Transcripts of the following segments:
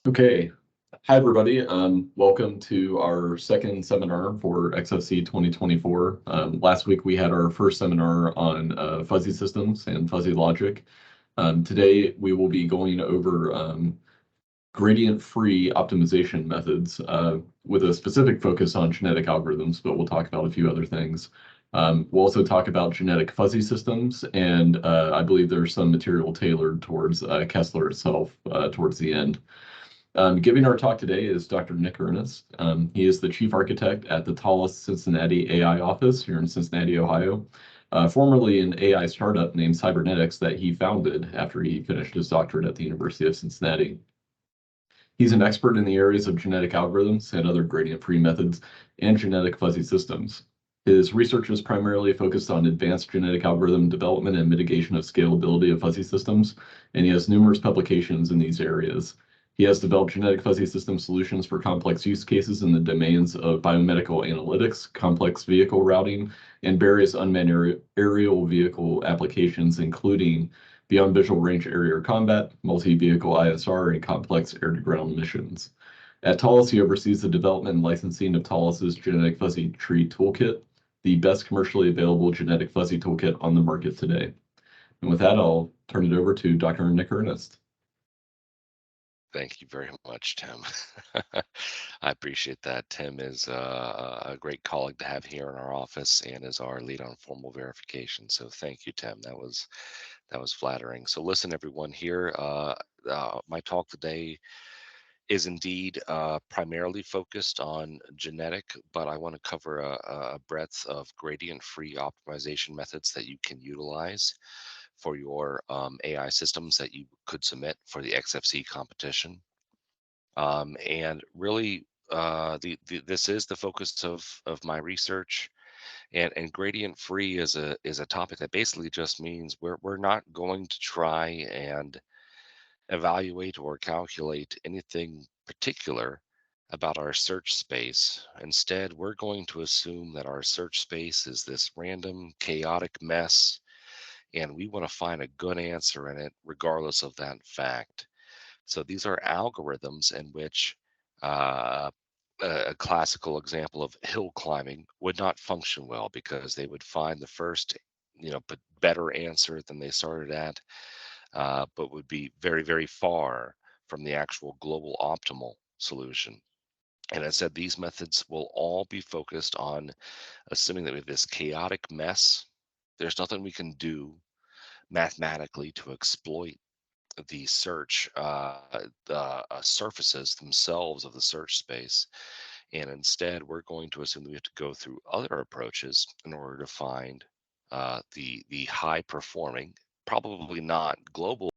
Okay. Hi, everybody. Welcome to our second seminar for XFC 2024. Last week, we had our first seminar on fuzzy systems and fuzzy logic. Today, we will be going over gradient-free optimization methods with a specific focus on genetic algorithms, but we'll talk about a few other things. We'll also talk about genetic fuzzy systems, and I believe there's some material tailored towards Kessler itself towards the end. Giving our talk today is Dr. Nick Ernest. He is the chief architect at the tallest Cincinnati AI office here in Cincinnati, Ohio, formerly an AI startup named Cybernetics that he founded after he finished his doctorate at the University of Cincinnati. He's an expert in the areas of genetic algorithms and other gradient-free methods and genetic fuzzy systems. His research is primarily focused on advanced genetic algorithm development and mitigation of scalability of fuzzy systems, and he has numerous publications in these areas. He has developed genetic fuzzy system solutions for complex use cases in the domains of biomedical analytics, complex vehicle routing, and various unmanned aerial vehicle applications, including beyond visual range area combat, multi-vehicle ISR, and complex air-to-ground missions. At Thales, he oversees the development and licensing of Thales's Genetic Fuzzy Tree Toolkit, the best commercially available genetic fuzzy toolkit on the market today. And with that, I'll turn it over to Dr. Nick Ernest. Thank you very much, Tim. I appreciate that. Tim is a great colleague to have here in our office and is our lead on formal verification. So thank you, Tim. That was flattering. So listen, everyone, here, my talk today is indeed primarily focused on genetic, but I want to cover a breadth of gradient-free optimization methods that you can utilize for your AI systems that you could submit for the XFC competition. And really, this is the focus of my research. And gradient free is a topic that basically just means we're not going to try and evaluate or calculate anything particular about our search space. Instead, we're going to assume that our search space is this random, chaotic mess, and we want to find a good answer in it, regardless of that fact. So these are algorithms in which a classical example of hill climbing would not function well because they would find the first, but better answer than they started at, but would be very, very far from the actual global optimal solution. And instead, these methods will all be focused on assuming that we have this chaotic mess. There's nothing we can do mathematically to exploit the search, the surfaces themselves of the search space. And instead, we're going to assume that we have to go through other approaches in order to find the high performing, probably not global,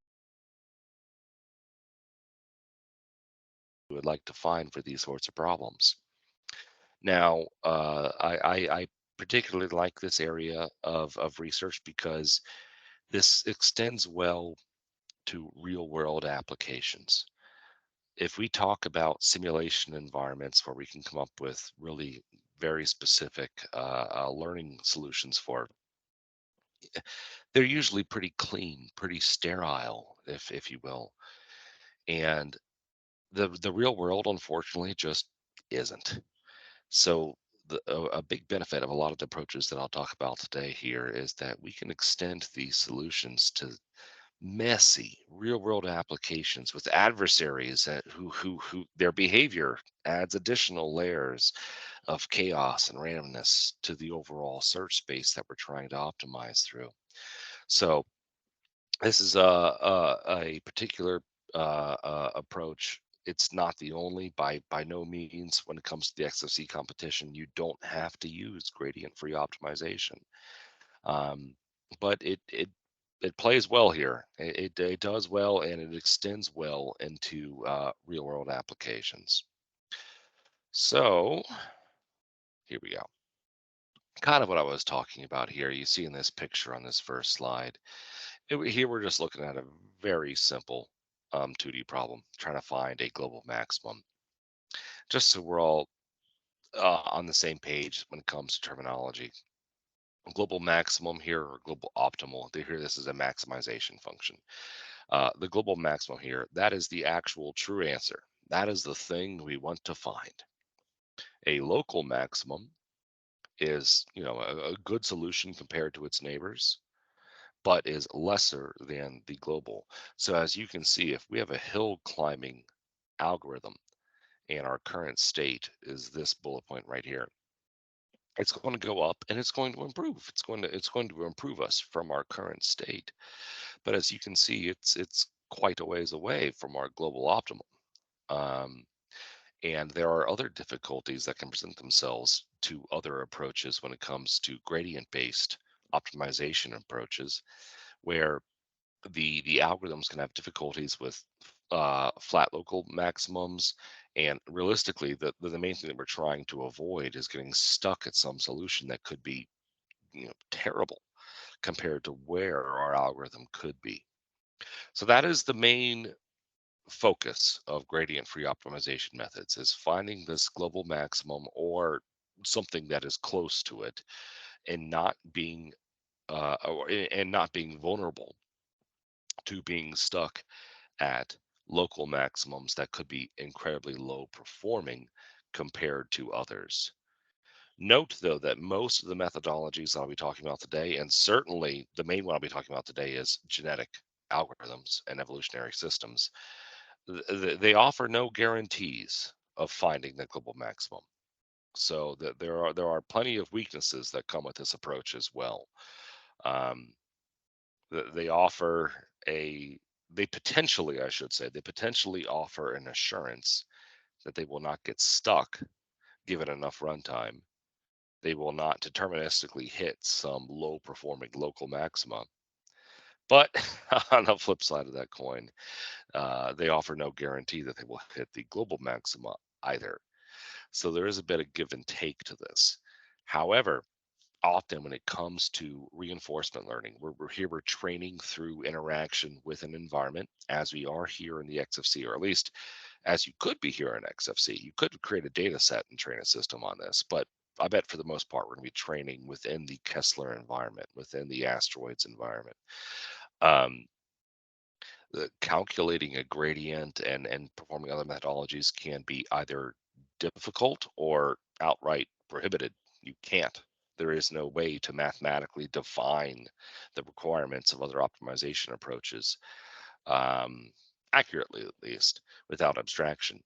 we would like to find for these sorts of problems. Now, I particularly like this area of research because this extends well to real world applications. If we talk about simulation environments where we can come up with really very specific learning solutions for, they're usually pretty clean, pretty sterile, if you will. And the real world, unfortunately, just isn't. So a big benefit of a lot of the approaches that I'll talk about today here is that we can extend these solutions to messy real world applications with adversaries who their behavior adds additional layers of chaos and randomness to the overall search space that we're trying to optimize through. So this is a particular approach. It's not the only, by no means. When it comes to the XFC competition, you don't have to use gradient free optimization, but it plays well here. It does well, and it extends well into real world applications. So here we go. Kind of what I was talking about here. You see in this picture on this first slide. Here we're just looking at a very simple 2D problem, trying to find a global maximum. Just so we're all on the same page when it comes to terminology. Global maximum here, or global optimal. They hear this as a maximization function. The global maximum here, that is the actual true answer. That is the thing we want to find. A local maximum is, a good solution compared to its neighbors, but is lesser than the global. So as you can see, if we have a hill climbing algorithm and our current state is this bullet point right here, it's going to go up and it's going to improve. It's going to improve us from our current state. But as you can see, it's quite a ways away from our global optimum. Um, and there are other difficulties that can present themselves to other approaches when it comes to gradient based optimization approaches, where the algorithms can have difficulties with flat local maximums. And realistically, the main thing that we're trying to avoid is getting stuck at some solution that could be, terrible compared to where our algorithm could be. So that is the main focus of gradient free optimization methods, is finding this global maximum or something that is close to it, and not being vulnerable to being stuck at local maximums that could be incredibly low performing compared to others. Note, though, that most of the methodologies I'll be talking about today, and certainly the main one I'll be talking about today, is genetic algorithms and evolutionary systems. They offer no guarantees of finding the global maximum. So that there are plenty of weaknesses that come with this approach as well. Um, they offer they potentially, I should say, they potentially offer an assurance that they will not get stuck given enough runtime. They will not deterministically hit some low performing local maxima. But on the flip side of that coin, they offer no guarantee that they will hit the global maxima either. So there is a bit of give and take to this. However, often when it comes to reinforcement learning, we're training through interaction with an environment, as we are here in the XFC, or at least as you could be here in XFC. You could create a data set and train a system on this, but I bet for the most part we're going to be training within the Kessler environment, within the asteroids environment. Um, Calculating a gradient and performing other methodologies can be either difficult or outright prohibited. You can't. There is no way to mathematically define the requirements of other optimization approaches, um, accurately at least, without abstraction.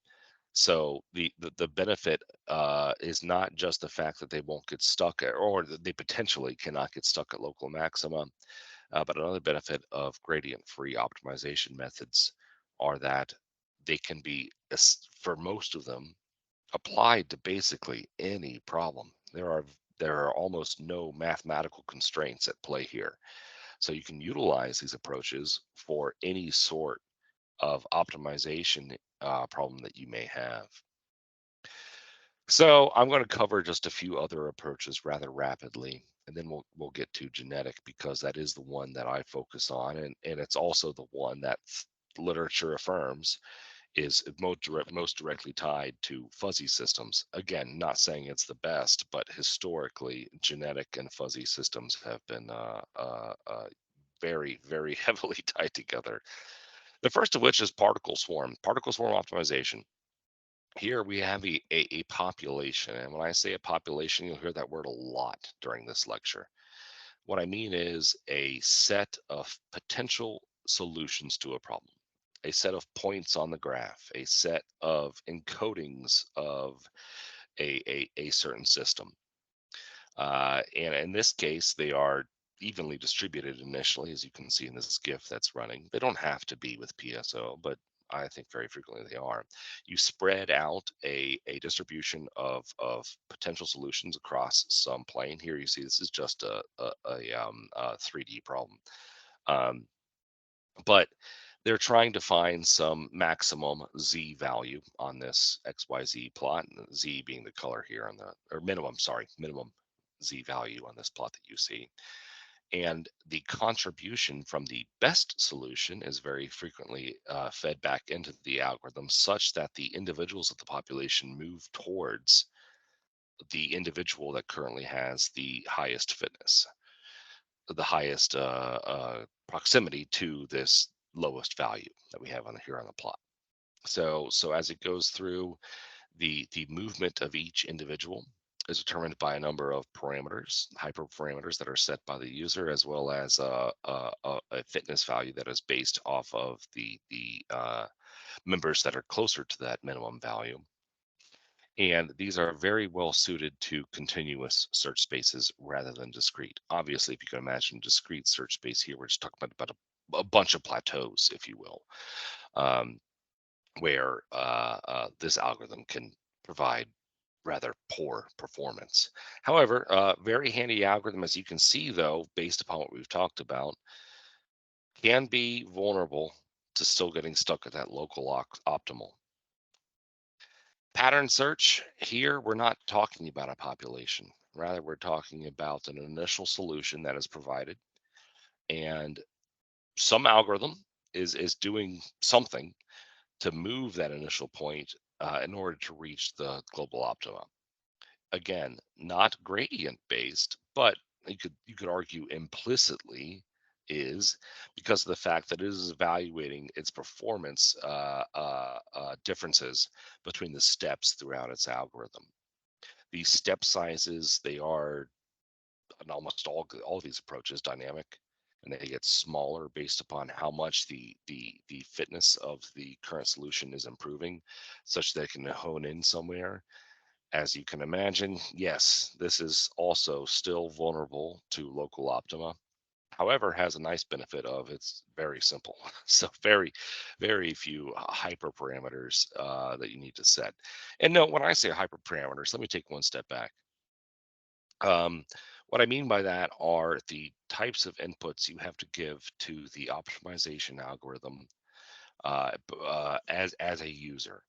So the benefit is not just the fact that they won't get stuck or that they potentially cannot get stuck at local maxima, but another benefit of gradient-free optimization methods are that they can be, for most of them, applied to basically any problem. There are almost no mathematical constraints at play here. So you can utilize these approaches for any sort of optimization problem that you may have. So I'm going to cover just a few other approaches rather rapidly, and then we'll get to genetic, because that is the one that I focus on, and it's also the one that literature affirms is most directly tied to fuzzy systems. Again, not saying it's the best, but historically, genetic and fuzzy systems have been very, very heavily tied together. The first of which is particle swarm optimization. Here we have a population. And when I say a population, you'll hear that word a lot during this lecture. What I mean is a set of potential solutions to a problem, a set of points on the graph, a set of encodings of a certain system. And in this case, they are evenly distributed initially, as you can see in this GIF that's running. They don't have to be with PSO, but I think very frequently they are. You spread out a distribution of potential solutions across some plane. Here you see this is just a 3D problem. Um, but they're trying to find some maximum z value on this XYZ plot, and z being the color here on the, or minimum, sorry, minimum z value on this plot that you see. And the contribution from the best solution is very frequently fed back into the algorithm, such that the individuals of the population move towards the individual that currently has the highest fitness, the highest proximity to this lowest value that we have on here on the plot. So as it goes through, the movement of each individual is determined by a number of parameters, hyperparameters that are set by the user, as well as a fitness value that is based off of the members that are closer to that minimum value. And these are very well suited to continuous search spaces rather than discrete. Obviously, if you can imagine discrete search space here, we're just talking about a bunch of plateaus, if you will, um, where this algorithm can provide rather poor performance. However, very handy algorithm, as you can see, though, based upon what we've talked about, can be vulnerable to still getting stuck at that local optimal. Pattern search, here we're not talking about a population. Rather, we're talking about an initial solution that is provided, and some algorithm is doing something to move that initial point in order to reach the global optima. Again, not gradient based, but you could argue implicitly is, because of the fact that it is evaluating its performance differences between the steps throughout its algorithm. These step sizes, they are in almost all of these approaches dynamic, and they get smaller based upon how much the fitness of the current solution is improving, such that it can hone in somewhere. As you can imagine, yes, this is also still vulnerable to local optima. However, has a nice benefit of it's very simple. So very few hyperparameters that you need to set. And no, when I say hyperparameters, let me take one step back. Um, what I mean by that are the types of inputs you have to give to the optimization algorithm as a user.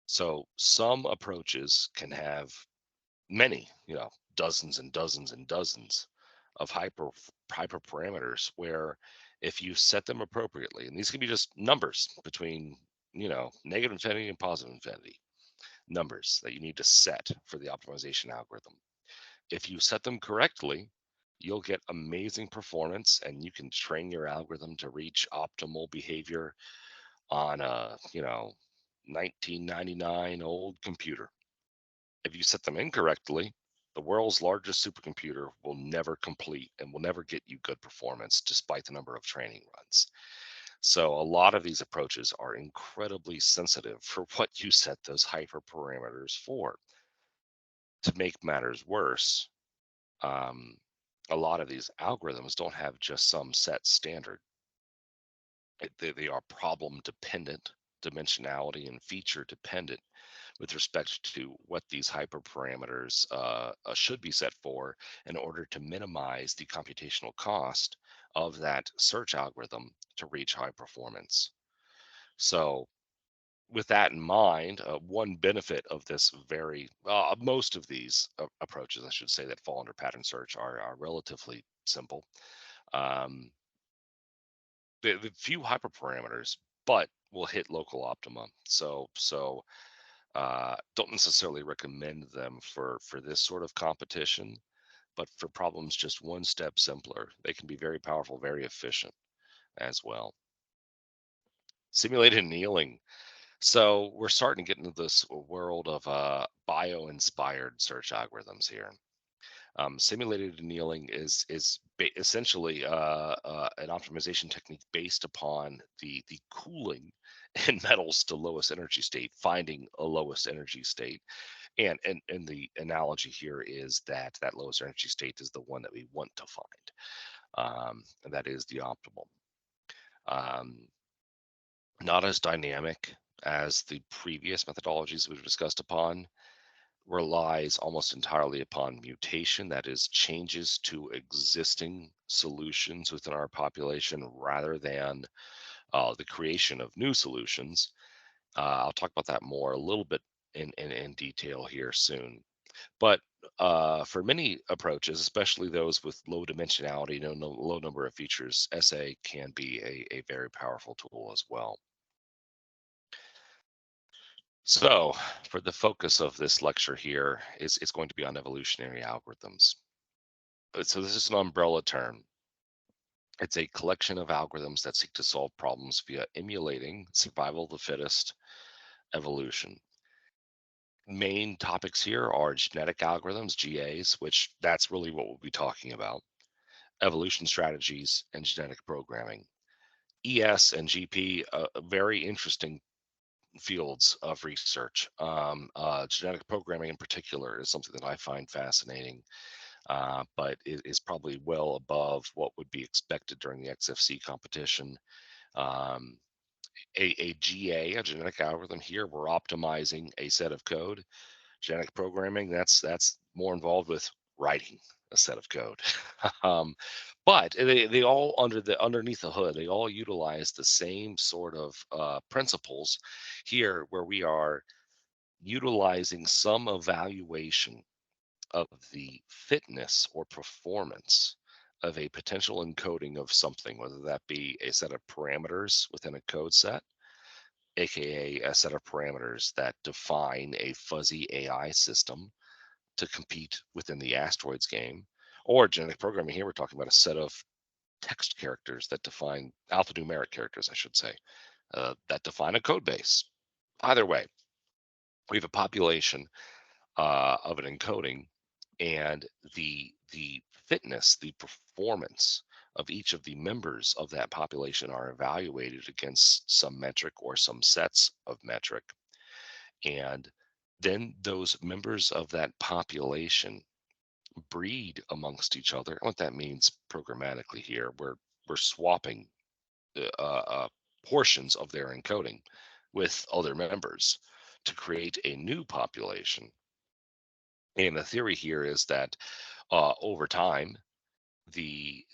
So some approaches can have many, dozens and dozens and dozens of hyperparameters where if you set them appropriately, and these can be just numbers between, negative infinity and positive infinity, numbers that you need to set for the optimization algorithm. If you set them correctly, you'll get amazing performance and you can train your algorithm to reach optimal behavior on a, 1999 old computer. If you set them incorrectly, the world's largest supercomputer will never complete and will never get you good performance despite the number of training runs. So, a lot of these approaches are incredibly sensitive for what you set those hyperparameters for. To make matters worse, um, a lot of these algorithms don't have just some set standard. They are problem dependent, dimensionality, and feature dependent with respect to what these hyperparameters should be set for in order to minimize the computational cost of that search algorithm to reach high performance. So, with that in mind, one benefit of this most of these approaches, I should say, that fall under pattern search are relatively simple. Um, the few hyperparameters, but will hit local optima. So don't necessarily recommend them for this sort of competition, but for problems just one step simpler, they can be very powerful, very efficient as well. Simulated annealing. So we're starting to get into this world of bio-inspired search algorithms here. Simulated annealing is essentially an optimization technique based upon the cooling in metals to lowest energy state, finding a lowest energy state. And the analogy here is that that lowest energy state is the one that we want to find, and that is the optimal. Um, Not as dynamic as the previous methodologies we've discussed upon, relies almost entirely upon mutation, that is, changes to existing solutions within our population rather than the creation of new solutions. I'll talk about that more a little bit in detail here soon. But for many approaches, especially those with low dimensionality, low number of features, SA can be a very powerful tool as well. So, for the focus of this lecture here is it's going to be on evolutionary algorithms. So this is an umbrella term. It's a collection of algorithms that seek to solve problems via emulating survival of the fittest evolution. Main topics here are genetic algorithms, GAs, which that's really what we'll be talking about, evolution strategies, and genetic programming. ES and GP, very interesting fields of research. Genetic programming in particular is something that I find fascinating, but it is probably well above what would be expected during the XFC competition. Um, a GA, a genetic algorithm here, we're optimizing a set of code. Genetic programming, that's more involved with writing a set of code. um, but they all underneath the hood, they all utilize the same sort of principles here, where we are utilizing some evaluation of the fitness or performance of a potential encoding of something, whether that be a set of parameters within a code set, aka a set of parameters that define a fuzzy AI system to compete within the asteroids game, or genetic programming. Here we're talking about a set of text characters that define alphanumeric characters, I should say, that define a code base. Either way, we have a population of an encoding, and the fitness, the performance of each of the members of that population are evaluated against some metric or some sets of metric, and then those members of that population breed amongst each other. What that means programmatically here, we're swapping portions of their encoding with other members to create a new population. And the theory here is that over time, a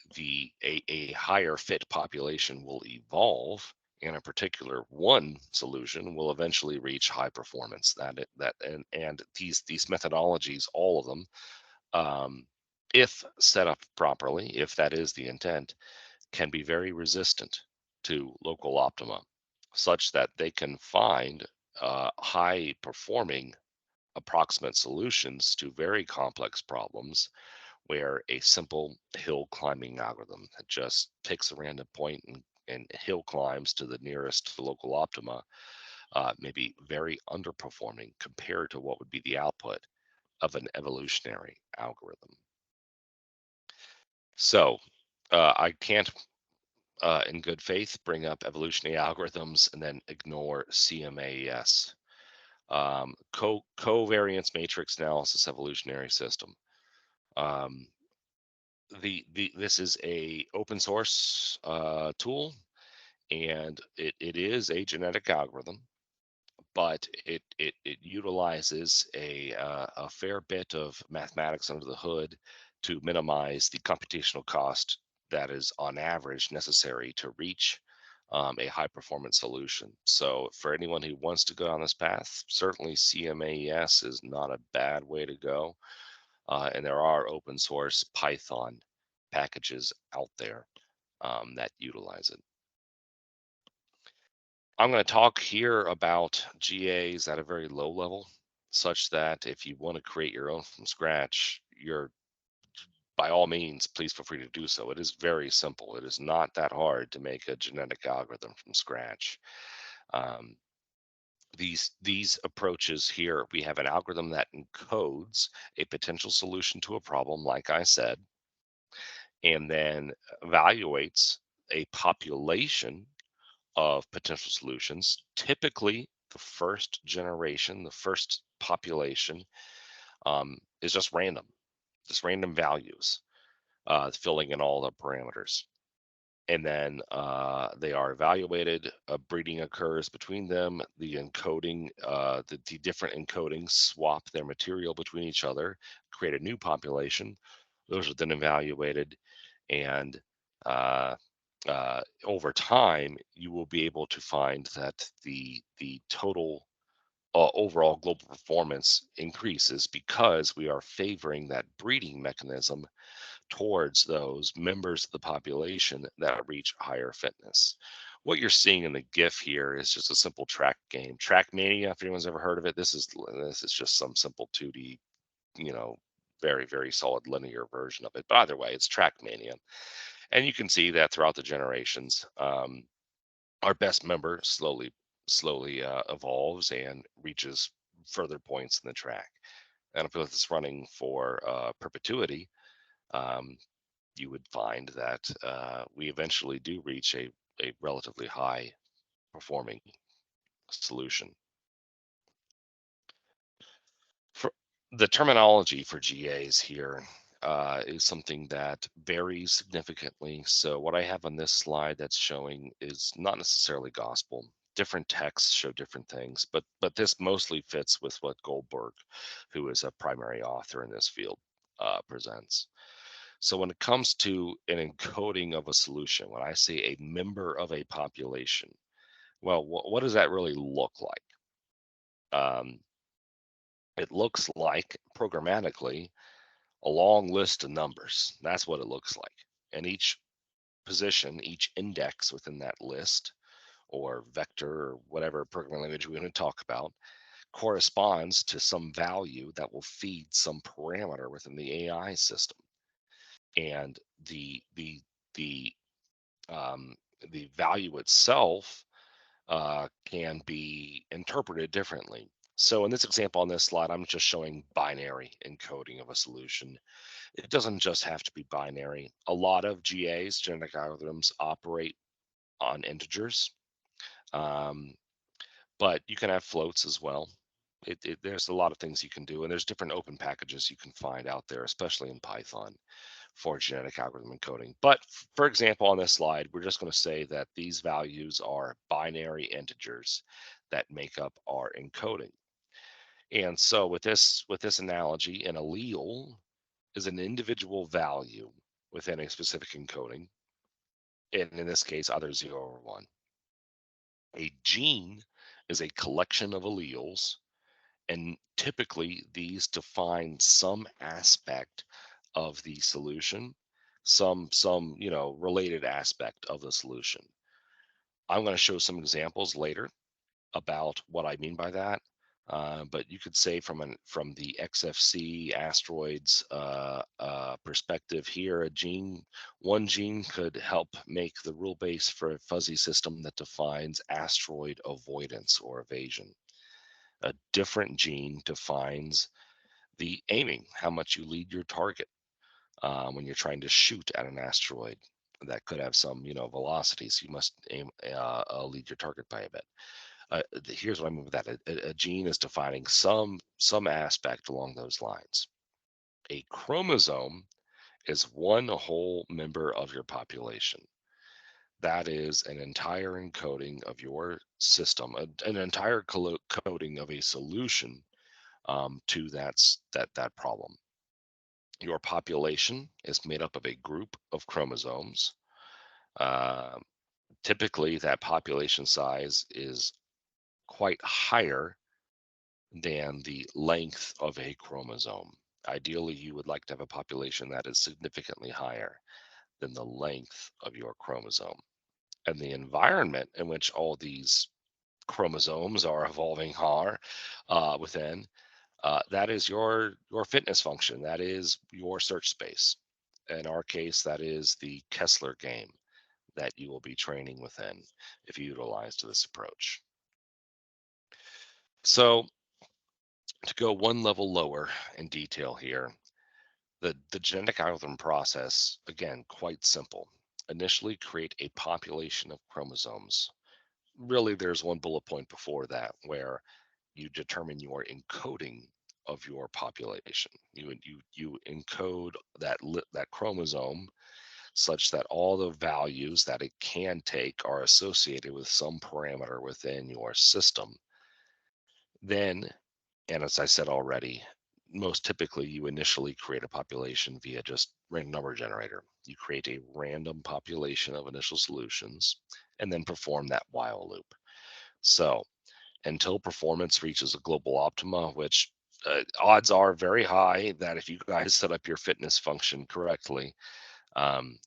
higher fit population will evolve, and in particular, one solution will eventually reach high performance. And these methodologies, all of them, if set up properly, if that is the intent, can be very resistant to local optima, such that they can find high performing approximate solutions to very complex problems, where a simple hill climbing algorithm that just picks a random point and hill climbs to the nearest local optima may be very underperforming compared to what would be the output of an evolutionary algorithm. So I can't, in good faith, bring up evolutionary algorithms and then ignore CMAES, covariance matrix analysis evolutionary system. Um, this is a open source tool, and it is a genetic algorithm, but it utilizes a fair bit of mathematics under the hood to minimize the computational cost that is on average necessary to reach a high performance solution. So for anyone who wants to go down this path, certainly CMAES is not a bad way to go. And there are open source Python packages out there that utilize it. I'm going to talk here about GAs at a very low level, such that if you want to create your own from scratch, you're by all means, please feel free to do so. It is very simple. It is not that hard to make a genetic algorithm from scratch. Um, these approaches here, we have an algorithm that encodes a potential solution to a problem, like I said, and then evaluates a population of potential solutions. Typically, the first generation, the first population, is just random values, filling in all the parameters. And then they are evaluated. Breeding occurs between them. The encoding, the different encodings swap their material between each other, create a new population. Those are then evaluated, and uh, over time, you will be able to find that the total overall global performance increases, because we are favoring that breeding mechanism towards those members of the population that reach higher fitness. What you're seeing in the GIF here is just a simple track game. Trackmania, if anyone's ever heard of it, this is just some simple 2D, you know, very, very solid linear version of it. But either way, it's Trackmania. And you can see that throughout the generations, our best member slowly slowly evolves and reaches further points in the track. And if it's running for perpetuity, um, you would find that we eventually do reach a relatively high performing solution. For the terminology for GAs here is something that varies significantly. So what I have on this slide that's showing is not necessarily gospel. Different texts show different things, but this mostly fits with what Goldberg, who is a primary author in this field, presents. So when it comes to an encoding of a solution, when I say a member of a population, well, what does that really look like? Um, it looks like programmatically a long list of numbers. That's what it looks like. And each position, each index within that list or vector or whatever programming language we want to talk about corresponds to some value that will feed some parameter within the AI system. And the um, the value itself can be interpreted differently. So in this example on this slide, I'm just showing binary encoding of a solution. It doesn't just have to be binary. A lot of GAs, genetic algorithms, operate on integers, um, but you can have floats as well. There's a lot of things you can do, and there's different open packages you can find out there, especially in Python for genetic algorithm encoding. But for example, on this slide, we're just going to say that these values are binary integers that make up our encoding. And so with this analogy, an allele is an individual value within a specific encoding, and in this case, either 0 or 1. A gene is a collection of alleles, and typically these define some aspect of the solution, some related aspect of the solution. I'm going to show some examples later about what I mean by that. But you could say from the XFC asteroids perspective here, one gene could help make the rule base for a fuzzy system that defines asteroid avoidance or evasion. A different gene defines the aiming, how much you lead your target when you're trying to shoot at an asteroid that could have some, velocity. So you must aim, lead your target by a bit. Here's what I mean with that. A gene is defining some aspect along those lines. A chromosome is one whole member of your population. That is an entire encoding of your system, an entire coding of a solution to that problem. Your population is made up of a group of chromosomes. Uh, Typically, that population size is quite higher than the length of a chromosome. Ideally, you would like to have a population that is significantly higher than the length of your chromosome. And the environment in which all these chromosomes are evolving within, that is your fitness function. That is your search space. In our case, that is the Kessler game that you will be training within if you utilize this approach. So to go one level lower in detail here, the genetic algorithm process, again, quite simple. Initially create a population of chromosomes. Really, there's one bullet point before that where you determine your encoding of your population. You encode that chromosome such that all the values that it can take are associated with some parameter within your system. Then, and as I said already, most typically you initially create a population via just random number generator. You create a random population of initial solutions and then perform that while loop. So until performance reaches a global optima, which odds are very high that if you guys set up your fitness function correctly,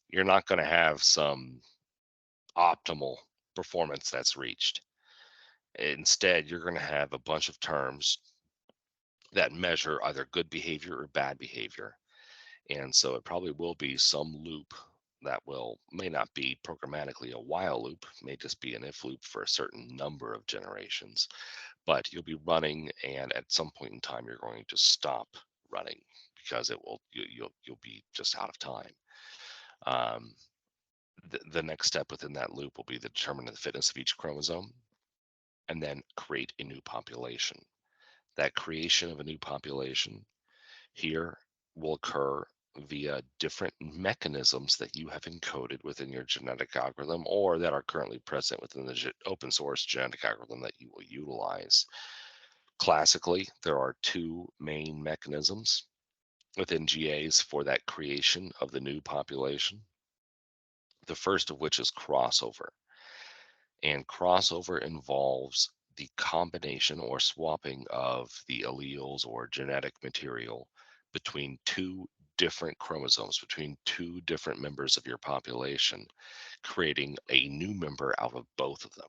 you're not going to have some optimal performance that's reached. Instead, you're going to have a bunch of terms that measure either good behavior or bad behavior. And so it probably will be some loop that may not be programmatically a while loop, may just be an if loop for a certain number of generations, but you'll be running, and at some point in time you're going to stop running because you'll be just out of time. um, the next step within that loop will be to determine the fitness of each chromosome and then create a new population. That creation of a new population here will occur via different mechanisms that you have encoded within your genetic algorithm or that are currently present within the open source genetic algorithm that you will utilize. Classically, there are two main mechanisms within GAs for that creation of the new population. The first of which is crossover. And crossover involves the combination or swapping of the alleles or genetic material between two different chromosomes, between two different members of your population, creating a new member out of both of them.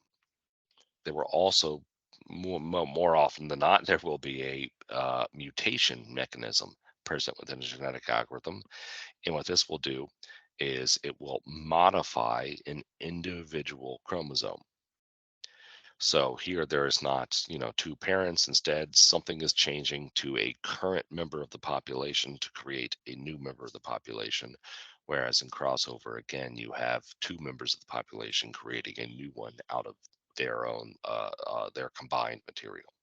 There will also, more often than not, there will be a mutation mechanism present within a genetic algorithm. And what this will do is it will modify an individual chromosome. So here there is not, two parents. Instead, something is changing to a current member of the population to create a new member of the population. Whereas in crossover, again, you have two members of the population creating a new one out of their own, their combined material.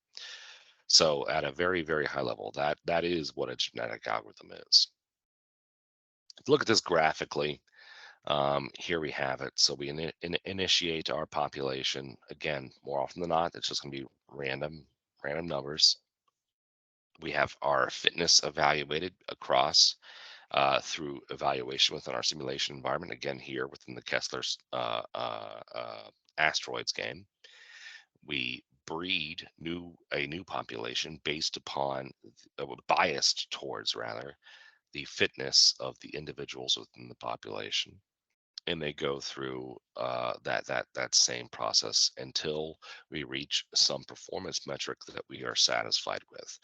So at a very, very high level, that is what a genetic algorithm is. Look at this graphically. Here we have it. So we initiate our population. Again, more often than not, it's just going to be random numbers. We have our fitness evaluated across through evaluation within our simulation environment. Again, here within the Kessler's asteroids game, we breed a new population based upon biased towards rather the fitness of the individuals within the population, and they go through that same process until we reach some performance metric that we are satisfied with.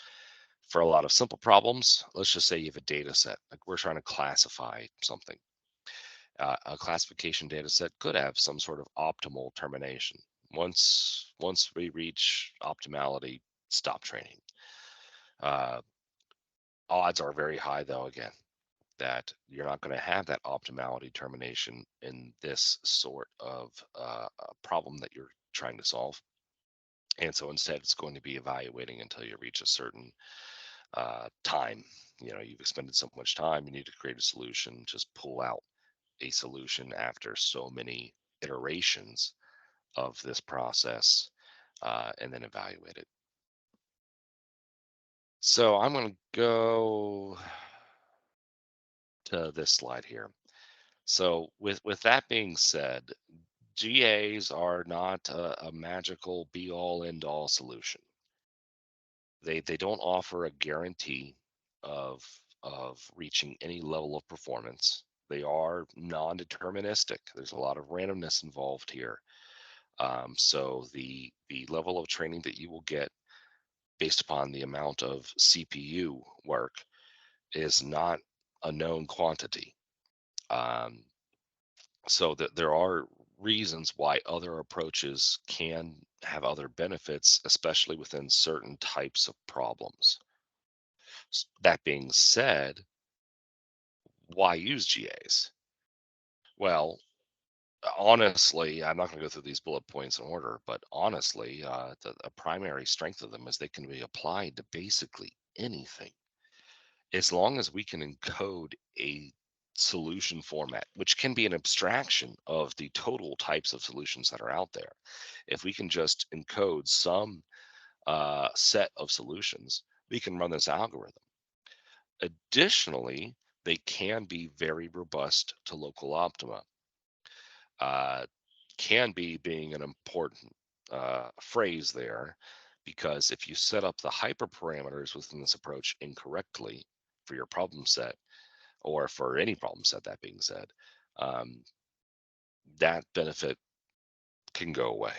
For a lot of simple problems, let's just say you have a data set, like we're trying to classify something. A classification data set could have some sort of optimal termination. Once we reach optimality, stop training. Uh, Odds are very high, though, again, that you're not going to have that optimality termination in this sort of problem that you're trying to solve. And so instead, it's going to be evaluating until you reach a certain time. You've expended so much time, you need to create a solution, just pull out a solution after so many iterations of this process, and then evaluate it. So I'm going to go to this slide here. So with that being said, GAs are not a magical be all end all solution. They don't offer a guarantee of reaching any level of performance. They are non-deterministic. There's a lot of randomness involved here. So the level of training that you will get based upon the amount of CPU work is not a known quantity. Um, so that there are reasons why other approaches can have other benefits, especially within certain types of problems. That being said, why use GAs? Well, honestly, I'm not going to go through these bullet points in order, but honestly, the primary strength of them is they can be applied to basically anything. As long as we can encode a solution format, which can be an abstraction of the total types of solutions that are out there. If we can just encode some set of solutions, we can run this algorithm. Additionally, they can be very robust to local optima. Uh, can be being an important phrase there, because if you set up the hyperparameters within this approach incorrectly for your problem set, or for any problem set, that being said, um, that benefit can go away.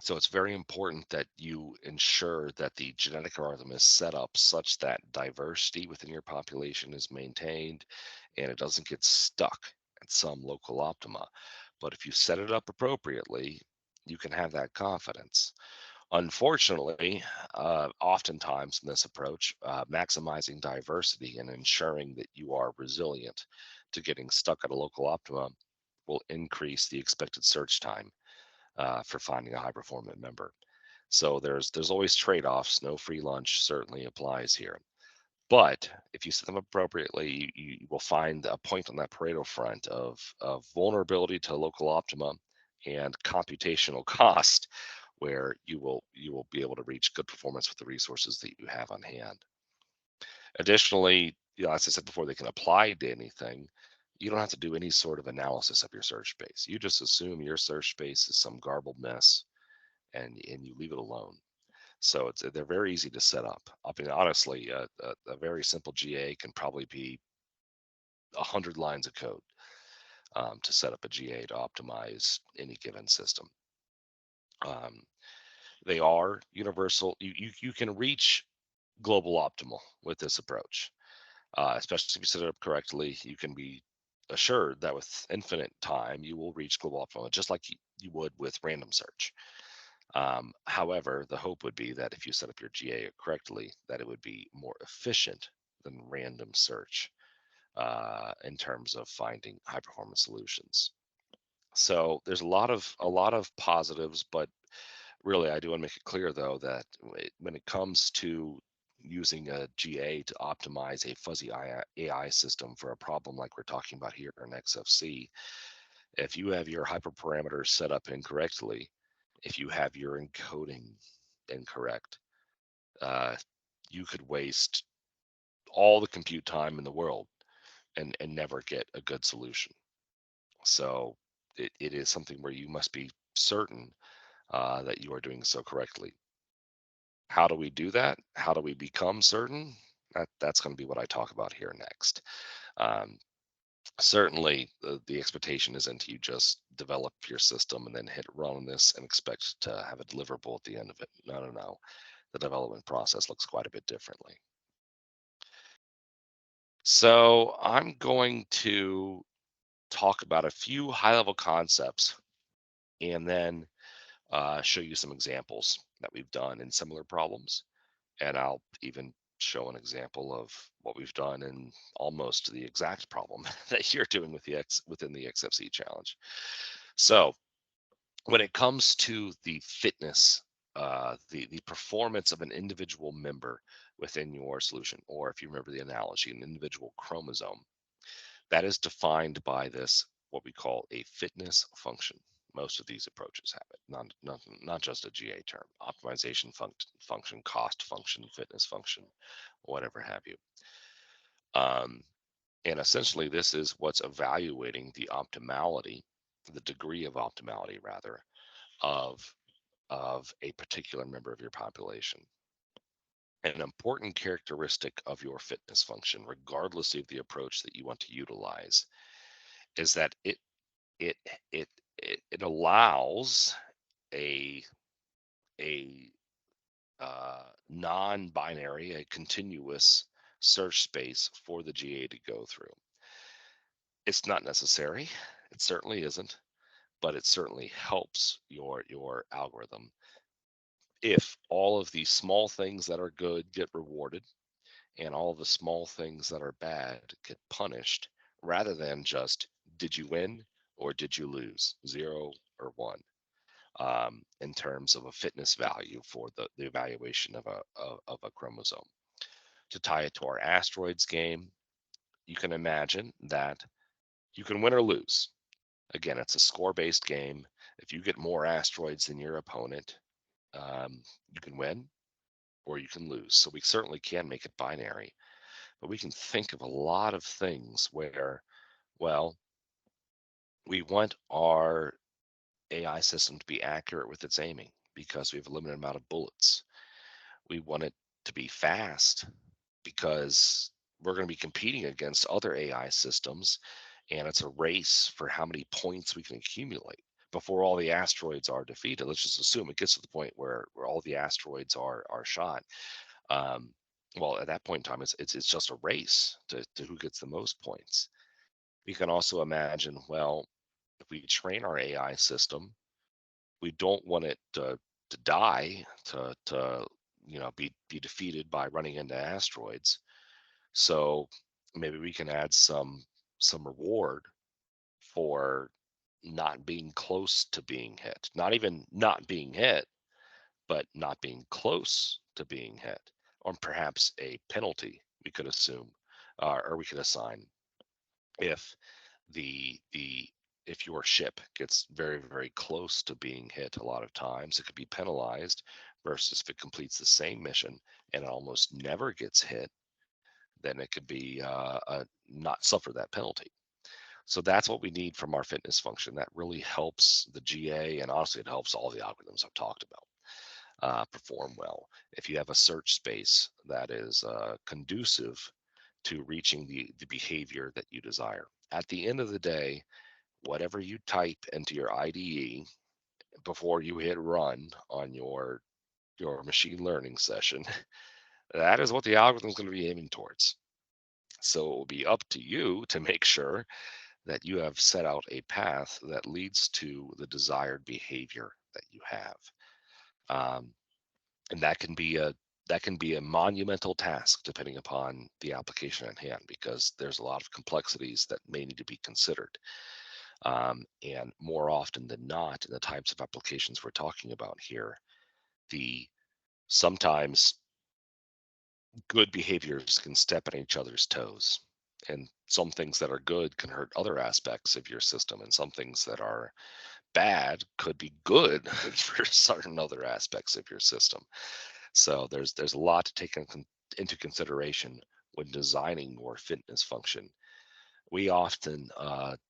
So it's very important that you ensure that the genetic algorithm is set up such that diversity within your population is maintained and it doesn't get stuck at some local optima. But if you set it up appropriately, you can have that confidence. Unfortunately, oftentimes in this approach, maximizing diversity and ensuring that you are resilient to getting stuck at a local optima will increase the expected search time for finding a high performant member. So there's always trade-offs. No free lunch certainly applies here. But if you set them appropriately, you will find a point on that Pareto front of vulnerability to local optima and computational cost, where you will be able to reach good performance with the resources that you have on hand. Additionally, as I said before, they can apply to anything. You don't have to do any sort of analysis of your search space. You just assume your search space is some garbled mess, and you leave it alone. So they're very easy to set up. I mean, honestly, a very simple GA can probably be 100 lines of code to set up a GA to optimize any given system. Um, they are universal. You can reach global optimal with this approach, especially if you set it up correctly. You can be assured that with infinite time, you will reach global optimal, just like you would with random search. However, the hope would be that if you set up your GA correctly, that it would be more efficient than random search in terms of finding high performance solutions. So there's a lot of positives, but really I do want to make it clear though that when it comes to using a GA to optimize a fuzzy AI system for a problem like we're talking about here in XFC, if you have your hyperparameters set up incorrectly, if you have your encoding incorrect, uh, you could waste all the compute time in the world and never get a good solution. So it is something where you must be certain that you are doing so correctly. How do we do that? How do we become certain? That's going to be what I talk about here next. Um, Certainly, the expectation isn't you just develop your system and then hit run on this and expect to have a deliverable at the end of it. No, no, no. The development process looks quite a bit differently. So I'm going to talk about a few high level concepts and then show you some examples that we've done in similar problems. And I'll even show an example of what we've done in almost the exact problem that you're doing with within the XFC challenge. So when it comes to the fitness, the performance of an individual member within your solution, or if you remember the analogy, an individual chromosome, that is defined by this, what we call a fitness function. Most of these approaches have it, not just a GA term, optimization function, cost function, fitness function, whatever have you. Um, and essentially, this is what's evaluating the optimality, the degree of optimality, rather, of a particular member of your population. An important characteristic of your fitness function, regardless of the approach that you want to utilize, is that it it it allows a a non-binary, a continuous search space for the GA to go through. It's not necessary. It certainly isn't, but it certainly helps your algorithm if all of the small things that are good get rewarded and all the small things that are bad get punished, rather than just did you win or did you lose, 0 or 1, in terms of a fitness value for the evaluation of a chromosome. To tie it to our asteroids game, you can imagine that you can win or lose. Again, it's a score based game. If you get more asteroids than your opponent, you can win or you can lose. So we certainly can make it binary, but we can think of a lot of things where, well, we want our AI system to be accurate with its aiming because we have a limited amount of bullets. We want it to be fast because we're going to be competing against other AI systems, and it's a race for how many points we can accumulate before all the asteroids are defeated. Let's just assume it gets to the point where all the asteroids are shot. Um, well, at that point in time, it's just a race to who gets the most points. We can also imagine, well, if we train our AI system, we don't want it to die, to be defeated by running into asteroids. So maybe we can add some reward for not being close to being hit. Not even not being hit, but not being close to being hit. Or perhaps a penalty we could assume, or we could assign if the if your ship gets very, very close to being hit. A lot of times it could be penalized, versus if it completes the same mission and it almost never gets hit, then it could be not suffer that penalty. So that's what we need from our fitness function. That really helps the GA, and honestly, it helps all the algorithms I've talked about perform well. If you have a search space that is conducive to reaching the behavior that you desire. At the end of the day, whatever you type into your IDE before you hit run on your machine learning session, that is what the algorithm is going to be aiming towards. So it will be up to you to make sure that you have set out a path that leads to the desired behavior that you have. Um, and that can be a monumental task depending upon the application at hand, because there's a lot of complexities that may need to be considered. And more often than not, in the types of applications we're talking about here, the sometimes good behaviors can step on each other's toes. And some things that are good can hurt other aspects of your system, and some things that are bad could be good for certain other aspects of your system. So there's a lot to take into consideration when designing your fitness function. We often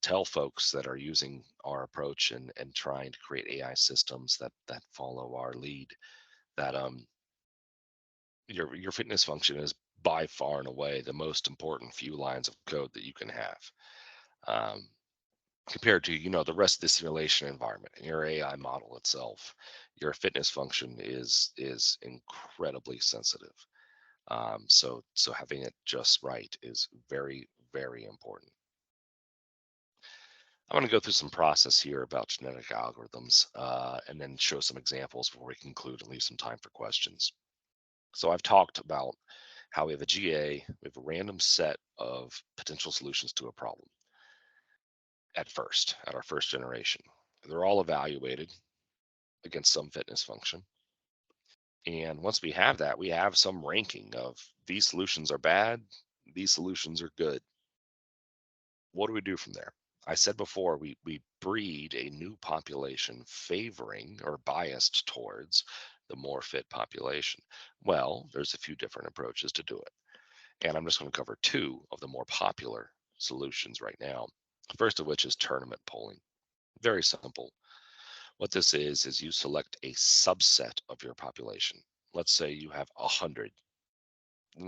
tell folks that are using our approach and trying to create AI systems that follow our lead, that your fitness function is by far and away the most important few lines of code that you can have, um, compared to the rest of the simulation environment and your AI model itself. Your fitness function is incredibly sensitive. So having it just right is very, very important. I'm going to go through some process here about genetic algorithms, and then show some examples before we conclude and leave some time for questions. So I've talked about how we have a GA, we have a random set of potential solutions to a problem at our first generation. They're all evaluated against some fitness function. And once we have that, we have some ranking of these solutions are bad, these solutions are good. What do we do from there? I said before, we breed a new population favoring or biased towards the more fit population. Well, there's a few different approaches to do it. And I'm just going to cover two of the more popular solutions right now. First of which is tournament polling. Very simple. What this is you select a subset of your population. Let's say you have 100.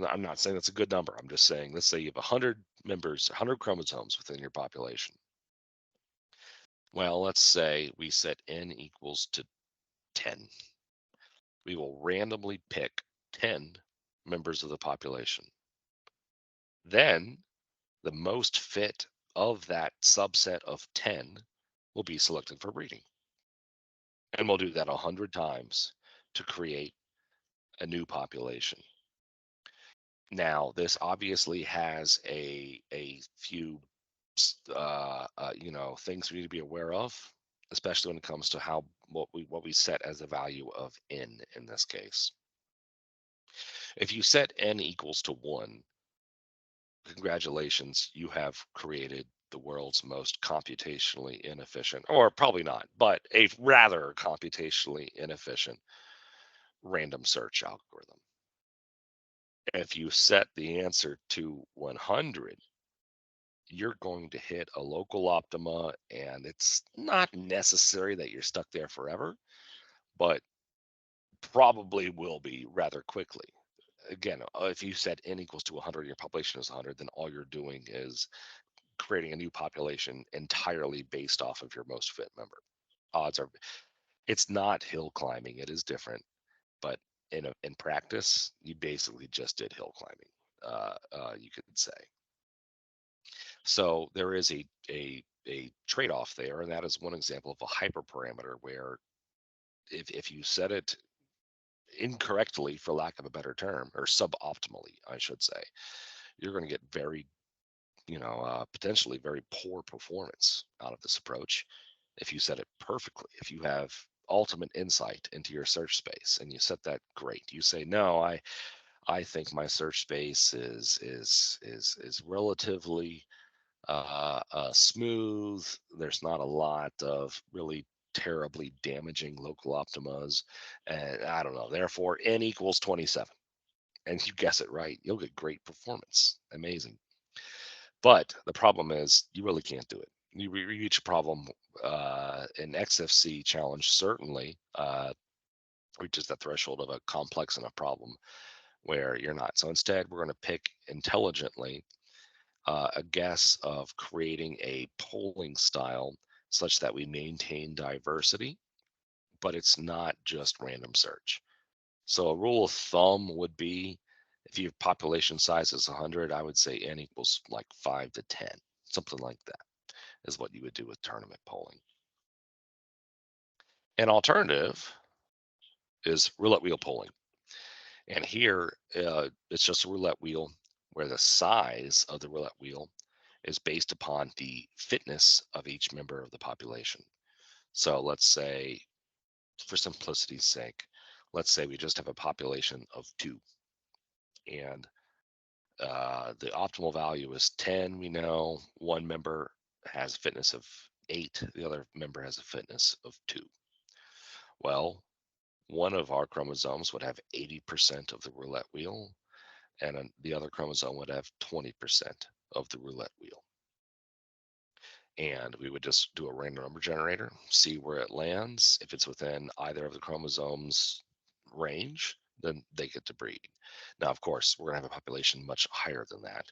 I'm not saying that's a good number. I'm just saying, let's say you have 100 members, 100 chromosomes within your population. Well, let's say we set n equals to 10. We will randomly pick 10 members of the population. Then the most fit of that subset of 10 will be selected for breeding. And we'll do that 100 times to create a new population. Now, this obviously has a few things we need to be aware of, especially when it comes to how what we set as a value of n in this case. If you set n equals to 1, congratulations, you have created the world's most computationally inefficient, or probably not, but a rather computationally inefficient random search algorithm. If you set the answer to 100, you're going to hit a local optima, and it's not necessary that you're stuck there forever, but probably will be rather quickly. Again, if you set n equals to 100, your population is 100, then all you're doing is creating a new population entirely based off of your most fit member. Odds are, it's not hill climbing, it is different, but in practice, you basically just did hill climbing, you could say. So there is a trade-off there, and that is one example of a hyperparameter where if you set it incorrectly, for lack of a better term, or suboptimally, I should say, you're going to get very, potentially very poor performance out of this approach. If you set it perfectly, if you have ultimate insight into your search space and you set that great, you say, no, I think my search space is relatively smooth. There's not a lot of really terribly damaging local optimas, and I don't know. Therefore, n equals 27, and you guess it right, you'll get great performance. Amazing. But the problem is, you really can't do it. You reach a problem. An XFC challenge certainly reaches the threshold of a complex enough problem where you're not. So instead, we're going to pick intelligently a guess of creating a polling style such that we maintain diversity, but it's not just random search. So a rule of thumb would be, if your population size is 100, I would say n equals like 5 to 10, something like that is what you would do with tournament polling. An alternative is roulette wheel polling. And here, it's just a roulette wheel where the size of the roulette wheel is based upon the fitness of each member of the population. So let's say, for simplicity's sake, let's say we just have a population of 2, and the optimal value is 10. We know one member has a fitness of 8, the other member has a fitness of 2. Well, one of our chromosomes would have 80% of the roulette wheel, and the other chromosome would have 20% of the roulette wheel. And we would just do a random number generator, see where it lands. If it's within either of the chromosomes range, then they get to breed. Now, of course, we're going to have a population much higher than that,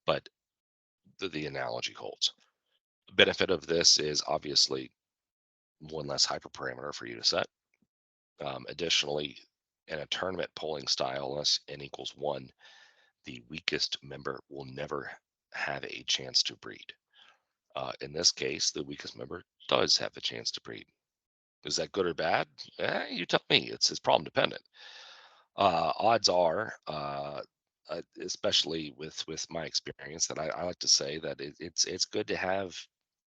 but the analogy holds. The benefit of this is obviously one less hyperparameter for you to set. Additionally, in a tournament polling style, unless n equals 1, the weakest member will never have a chance to breed. In this case, the weakest member does have a chance to breed. Is that good or bad? You tell me. It's problem dependent. Odds are, especially with my experience, that I like to say that it's good to have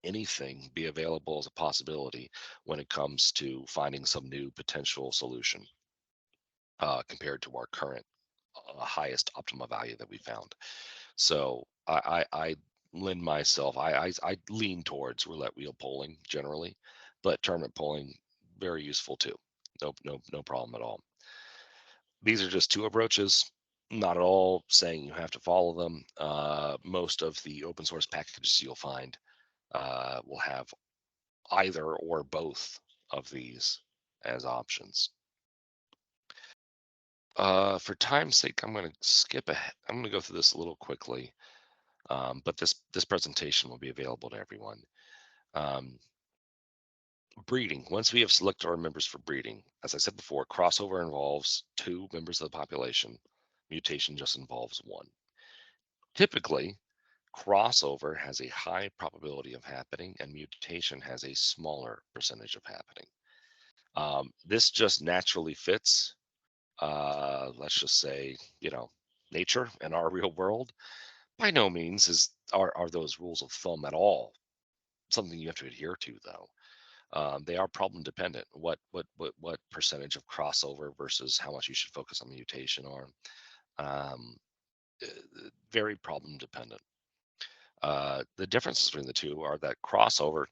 anything be available as a possibility when it comes to finding some new potential solution compared to our current highest optimal value that we found. So I lend myself, I lean towards roulette wheel polling generally, but tournament polling, very useful too. No problem at all. These are just 2 approaches, not at all saying you have to follow them. Most of the open source packages you'll find will have either or both of these as options. For time's sake, I'm going to skip ahead. I'm going to go through this a little quickly, but this presentation will be available to everyone. Um, Breeding. Once we have selected our members for breeding, as I said before, crossover involves 2 members of the population. Mutation just involves 1. Typically, crossover has a high probability of happening, and mutation has a smaller percentage of happening. This just naturally fits, let's just say, nature and our real world. By no means are those rules of thumb at all something you have to adhere to, though. They are problem dependent. What percentage of crossover versus how much you should focus on mutation are um, very problem dependent. The differences between the two are that crossover,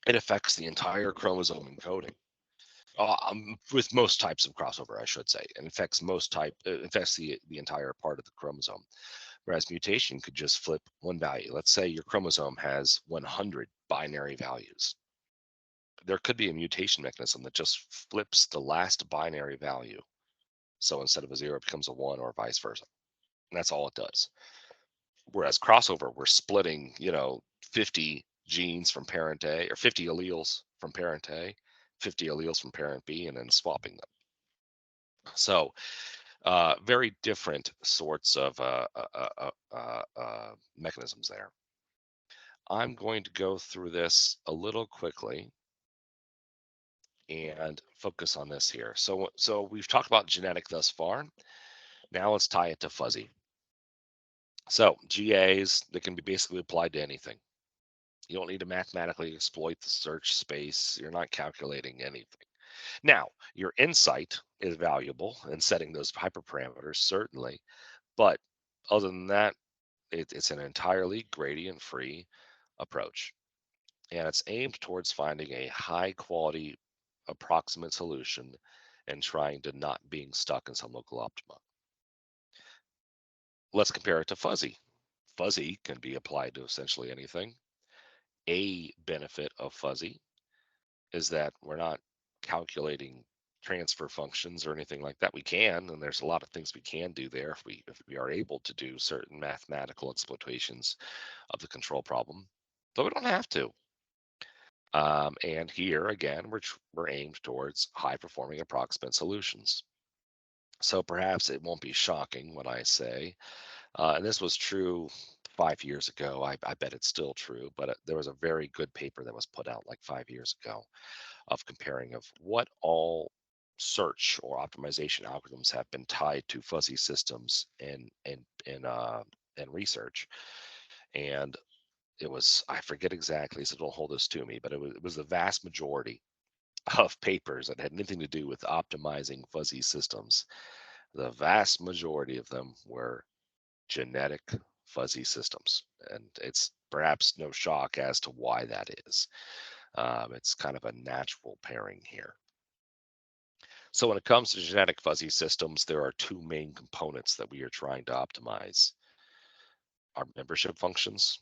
it affects the entire chromosome encoding. With most types of crossover, I should say, and affects the entire part of the chromosome. Whereas mutation could just flip one value. Let's say your chromosome has 100 binary values. There could be a mutation mechanism that just flips the last binary value. So instead of a 0, it becomes a 1, or vice versa. And that's all it does. Whereas crossover, we're splitting, 50 genes from parent A, or 50 alleles from parent A, 50 alleles from parent B, and then swapping them. So very different sorts of mechanisms there. I'm going to go through this a little quickly and focus on this here. So we've talked about genetic thus far. Now let's tie it to fuzzy. So GAs, they can be basically applied to anything. You don't need to mathematically exploit the search space. You're not calculating anything. Now, your insight is valuable in setting those hyperparameters, certainly. But other than that, it's an entirely gradient free approach. And it's aimed towards finding a high quality approximate solution and trying to not being stuck in some local optima. Let's compare it to fuzzy. Fuzzy can be applied to essentially anything. A benefit of fuzzy is that we're not calculating transfer functions or anything like that. We can, and there's a lot of things we can do there if we are able to do certain mathematical exploitations of the control problem, but we don't have to. And here again, we're aimed towards high performing approximate solutions. So perhaps it won't be shocking when I say, and this was true 5 years ago. I bet it's still true, but there was a very good paper that was put out like 5 years ago of comparing of what all search or optimization algorithms have been tied to fuzzy systems and research. And it was, I forget exactly, so don't hold this to me, but it was the vast majority of papers that had anything to do with optimizing fuzzy systems. The vast majority of them were genetic fuzzy systems. And it's perhaps no shock as to why that is. It's kind of a natural pairing here. So when it comes to genetic fuzzy systems, there are two main components that we are trying to optimize: our membership functions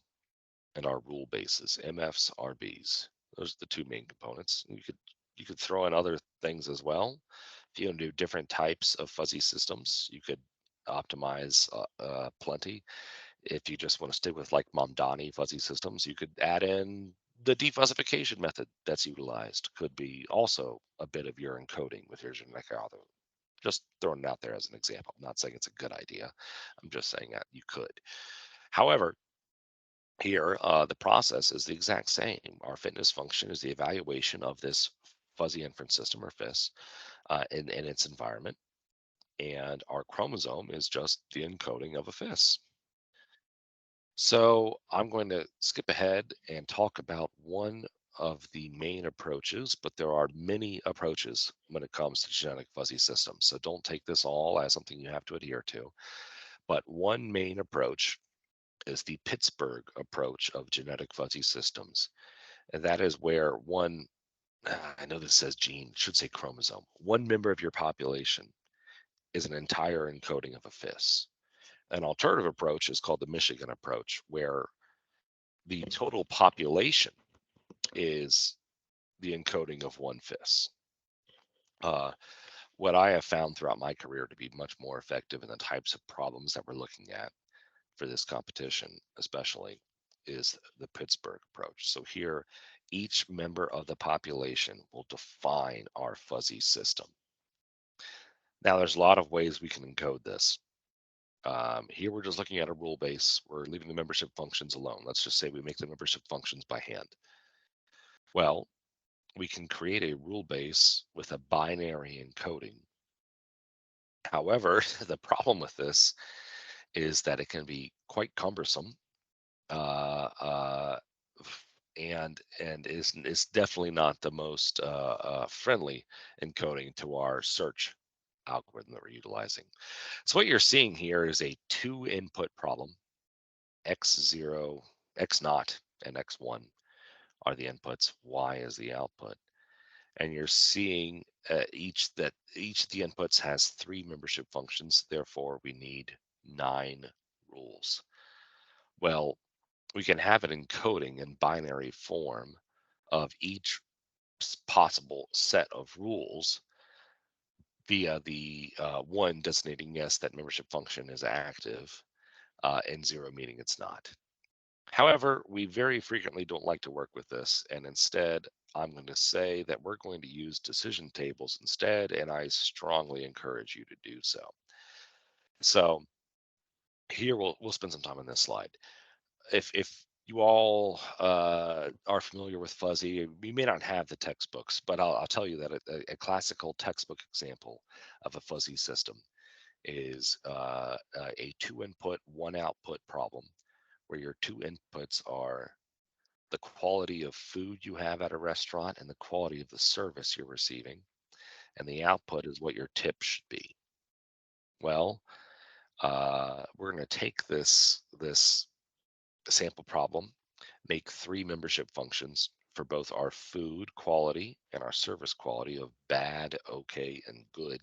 and our rule bases, MFs, RBs. Those are the two main components. You could throw in other things as well. If you want to do different types of fuzzy systems, you could optimize plenty. If you just want to stick with like Mamdani fuzzy systems, you could add in the defuzzification method that's utilized. Could be also a bit of your encoding with your genetic algorithm. Just throwing it out there as an example. I'm not saying it's a good idea. I'm just saying that you could. However, here, the process is the exact same. Our fitness function is the evaluation of this fuzzy inference system, or FIS, in its environment. And our chromosome is just the encoding of a FIS. So I'm going to skip ahead and talk about one of the main approaches, but there are many approaches when it comes to genetic fuzzy systems. So don't take this all as something you have to adhere to. But one main approach is the Pittsburgh approach of genetic fuzzy systems. And that is where one, I know this says gene, it should say chromosome, one member of your population is an entire encoding of a FIS. An alternative approach is called the Michigan approach, where the total population is the encoding of one FIS. Uh, what I have found throughout my career to be much more effective in the types of problems that we're looking at for this competition, especially, is the Pittsburgh approach. So here, each member of the population will define our fuzzy system. Now, there's a lot of ways we can encode this. Here, we're just looking at a rule base. We're leaving the membership functions alone. Let's just say we make the membership functions by hand. Well, we can create a rule base with a binary encoding. However, the problem with this is that it can be quite cumbersome, uh, uh, and is definitely not the most friendly encoding to our search algorithm that we're utilizing. So what you're seeing here is a two input problem. X0, X naught, and X1 are the inputs. Y is the output. And you're seeing each of the inputs has three membership functions. Therefore, we need 9 rules. Well, we can have an encoding in binary form of each possible set of rules via the one designating yes, that membership function is active, and 0 meaning it's not. However, we very frequently don't like to work with this, and instead, I'm going to say that we're going to use decision tables instead, and I strongly encourage you to do so. So here we'll spend some time on this slide. If You all are familiar with fuzzy. We may not have the textbooks, but I'll tell you that a classical textbook example of a fuzzy system is a two input, one output problem, where your two inputs are the quality of food you have at a restaurant and the quality of the service you're receiving, and the output is what your tip should be. Well, we're going to take this sample problem, make three membership functions for both our food quality and our service quality of bad, okay, and good.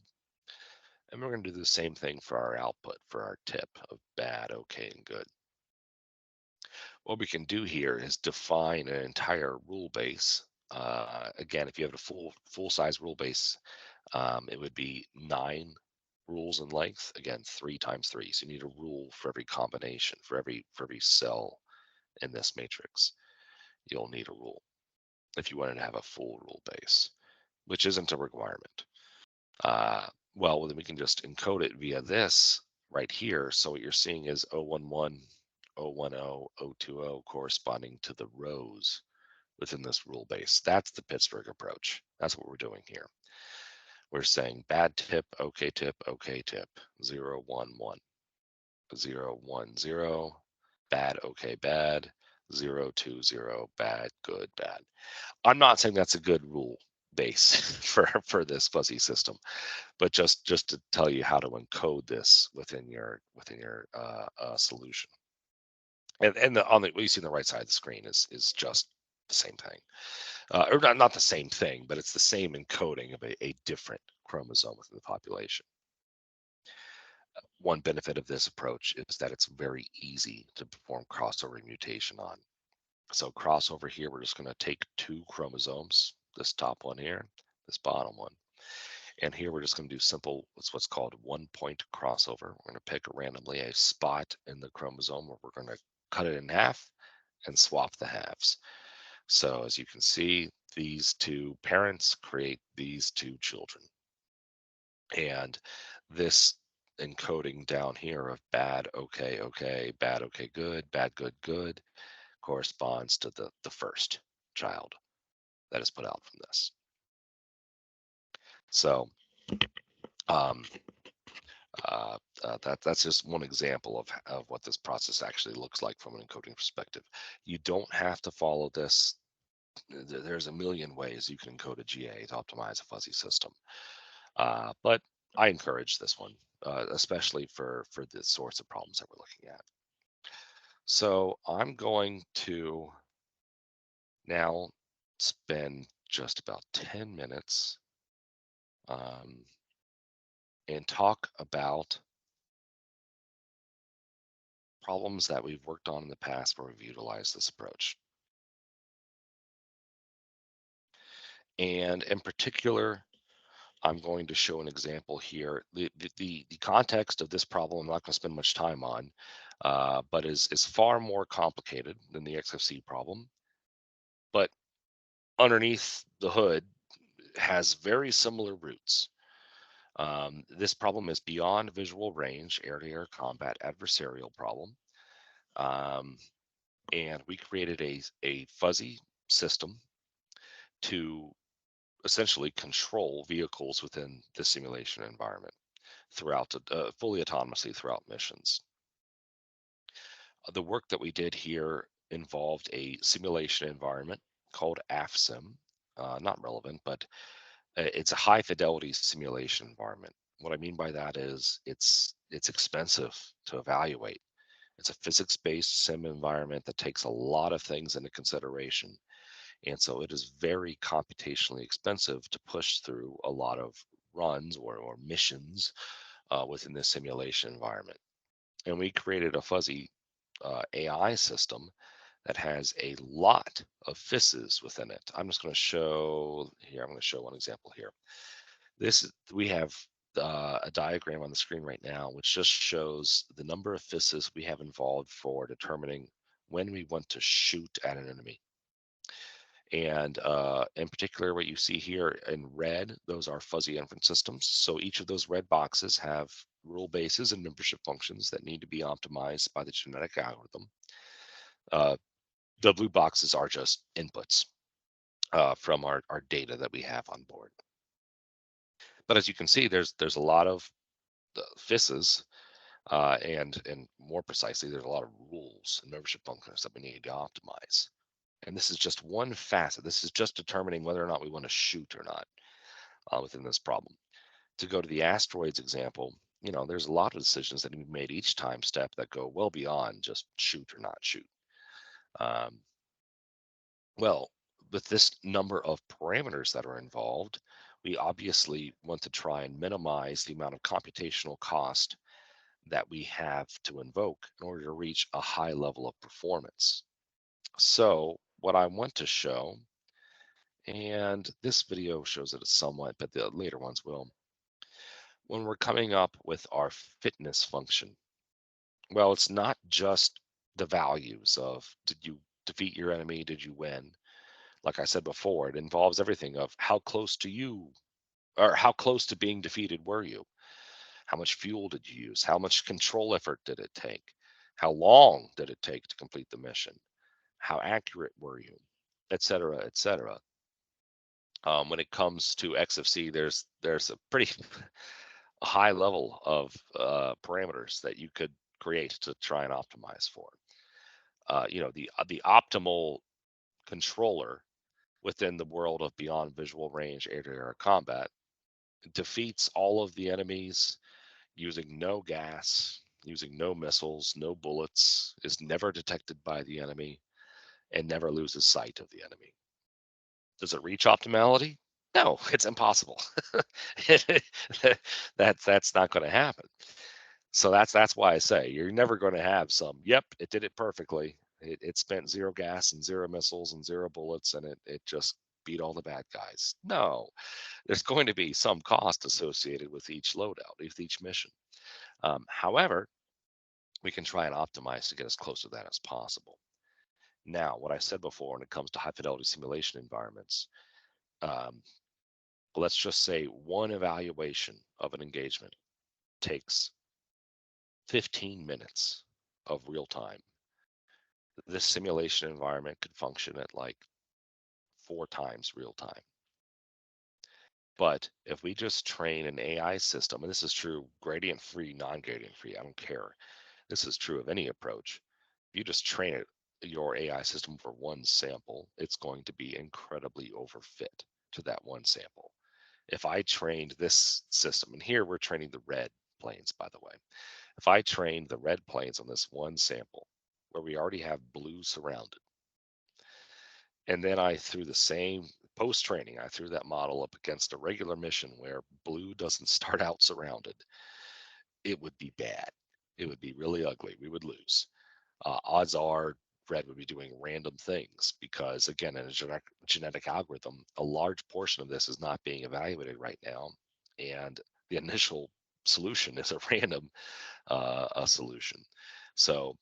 And we're going to do the same thing for our output for our tip of bad, okay, and good. What we can do here is define an entire rule base. Again, if you have a full size rule base, it would be 9 rules in length. Again, 3 times 3. So you need a rule for every combination, for every cell in this matrix. You'll need a rule if you wanted to have a full rule base, which isn't a requirement. Well, then we can just encode it via this right here. So what you're seeing is 011, 010, 020 corresponding to the rows within this rule base. That's the Pittsburgh approach. That's what we're doing here. We're saying bad tip, okay tip, 0, 1, 1, 0, 1, 0, bad, okay, bad, 0, 2, 0, bad, good, bad. I'm not saying that's a good rule base for this fuzzy system, but just to tell you how to encode this within your solution. And what you see on the right side of the screen is just the same thing, or not the same thing, but it's the same encoding of a different chromosome within the population. One benefit of this approach is that it's very easy to perform crossover mutation on. So crossover here, we're just going to take 2 chromosomes, this top one here, this bottom one. And here we're just going to do simple, what's called 1-point crossover. We're going to pick randomly a spot in the chromosome where we're going to cut it in half and swap the halves. So as you can see, these 2 parents create these 2 children. And this encoding down here of bad, okay, okay, bad, okay, good, bad, good, good corresponds to the first child that is put out from this. So um, that's just one example of what this process actually looks like from an encoding perspective. You don't have to follow this. There's a million ways you can encode a GA to optimize a fuzzy system. But I encourage this one, especially for the sorts of problems that we're looking at. So I'm going to now spend just about 10 minutes and talk about problems that we've worked on in the past where we've utilized this approach. And in particular, I'm going to show an example here. The context of this problem I'm not going to spend much time on, but is far more complicated than the XFC problem. But underneath the hood has very similar roots. This problem is beyond visual range, air-to-air combat adversarial problem. And we created a fuzzy system to essentially control vehicles within the simulation environment throughout fully autonomously throughout missions. The work that we did here involved a simulation environment called AFSIM. Not relevant, but it's a high fidelity simulation environment. What I mean by that is it's expensive to evaluate. It's a physics-based sim environment that takes a lot of things into consideration. And so it is very computationally expensive to push through a lot of runs or missions within this simulation environment. And we created a fuzzy AI system that has a lot of FISs within it. I'm just going to show here. I'm going to show one example here. We have a diagram on the screen right now, which just shows the number of FISs we have involved for determining when we want to shoot at an enemy. And in particular, what you see here in red, those are fuzzy inference systems. So each of those red boxes have rule bases and membership functions that need to be optimized by the genetic algorithm. The blue boxes are just inputs from our data that we have on board. But as you can see, there's a lot of FISs, and more precisely, there's a lot of rules and membership functions that we need to optimize. And this is just one facet. This is just determining whether or not we want to shoot or not within this problem. To go to the asteroids example, there's a lot of decisions that we made each time step that go well beyond just shoot or not shoot. Um, well, with this number of parameters that are involved, we obviously want to try and minimize the amount of computational cost that we have to invoke in order to reach a high level of performance. So what I want to show, and this video shows it somewhat, but the later ones will, when we're coming up with our fitness function, well, it's not just the values of did you defeat your enemy, did you win? Like I said before, it involves everything of how close to you or how close to being defeated were you? How much fuel did you use? How much control effort did it take? How long did it take to complete the mission? How accurate were you? Et cetera, et cetera. When it comes to XFC, there's a pretty high level of parameters that you could create to try and optimize for. The optimal controller within the world of beyond visual range air-to-air combat defeats all of the enemies using no gas, using no missiles, no bullets, is never detected by the enemy, and never loses sight of the enemy. Does it reach optimality? No, it's impossible. That's not going to happen. So that's why I say you're never going to have some. Yep, it did it perfectly. It spent zero gas and zero missiles and zero bullets, and it just beat all the bad guys. No, there's going to be some cost associated with each loadout, with each mission. However, we can try and optimize to get as close to that as possible. Now, what I said before when it comes to high fidelity simulation environments, um, let's just say one evaluation of an engagement takes 15 minutes of real time. This simulation environment could function at like 4 times real time. But if we just train an AI system, and this is true gradient free, non gradient free, I don't care. This is true of any approach. If you just train it, your AI system for one sample, it's going to be incredibly overfit to that one sample. If I trained this system, and here we're training the red planes, by the way. If I trained the red planes on this one sample where we already have blue surrounded, and then I threw the same post training, I threw that model up against a regular mission where blue doesn't start out surrounded, it would be bad. It would be really ugly. We would lose. Odds are red would be doing random things because, again, in a genetic algorithm, a large portion of this is not being evaluated right now. And the initial solution is a random a solution. So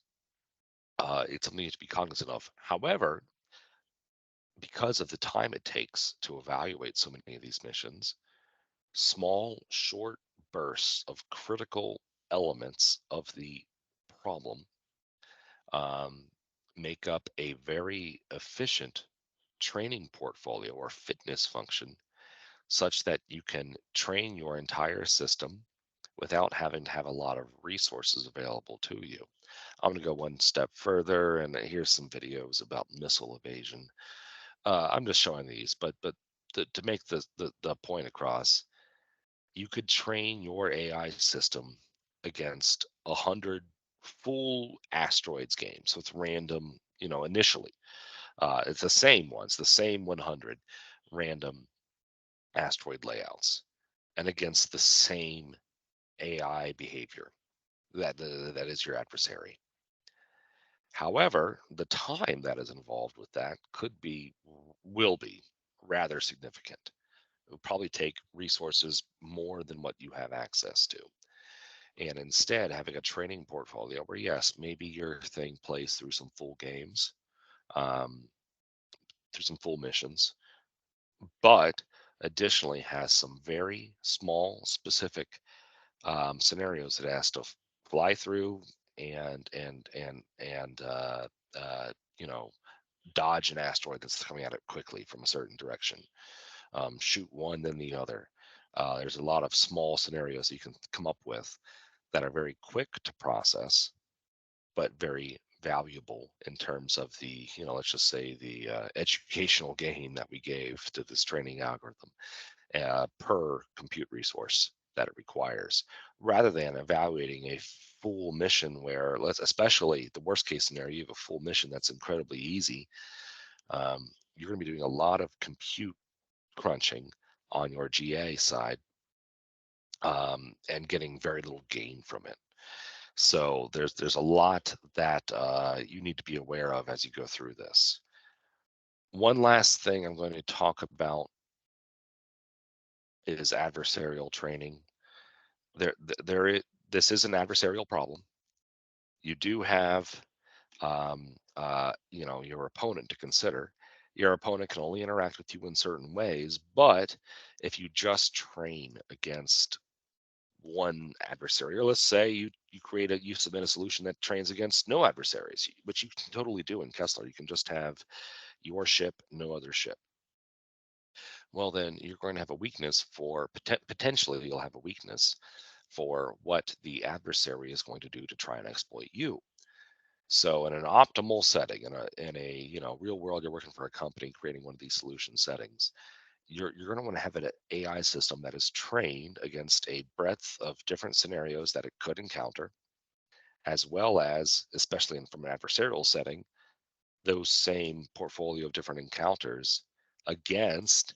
it's something you have to be cognizant of. However, because of the time it takes to evaluate so many of these missions, small, short bursts of critical elements of the problem um, make up a very efficient training portfolio or fitness function such that you can train your entire system without having to have a lot of resources available to you. I'm going to go one step further, and here's some videos about missile evasion. I'm just showing these, but to make the point across, you could train your AI system against 100 full asteroids games. So it's random, initially. It's the same ones, the same 100 random asteroid layouts, and against the same AI behavior that is your adversary. However, the time that is involved with that will be rather significant. It will probably take resources more than what you have access to. And instead, having a training portfolio where, yes, maybe your thing plays through some full games, um, through some full missions, but additionally has some very small, specific scenarios that it has to fly through and uh, you know dodge an asteroid that's coming at it quickly from a certain direction, shoot one then the other. There's a lot of small scenarios you can come up with that are very quick to process, but very valuable in terms of the, let's just say the educational gain that we gave to this training algorithm per compute resource that it requires, rather than evaluating a full mission where, especially the worst case scenario, you have a full mission that's incredibly easy. You're going to be doing a lot of compute crunching on your GA side, and getting very little gain from it. So there's a lot that you need to be aware of as you go through this. One last thing I'm going to talk about is adversarial training. This is an adversarial problem. You do have your opponent to consider. Your opponent can only interact with you in certain ways, but if you just train against one adversary, or let's say you submit a solution that trains against no adversaries, which you can totally do in Kessler. You can just have your ship, no other ship. Well, then you're going to have a weakness for potentially you'll have a weakness for what the adversary is going to do to try and exploit you. So in an optimal setting, in a real world, you're working for a company creating one of these solution settings, you're going to want to have an AI system that is trained against a breadth of different scenarios that it could encounter, as well as, especially from an adversarial setting, those same portfolio of different encounters against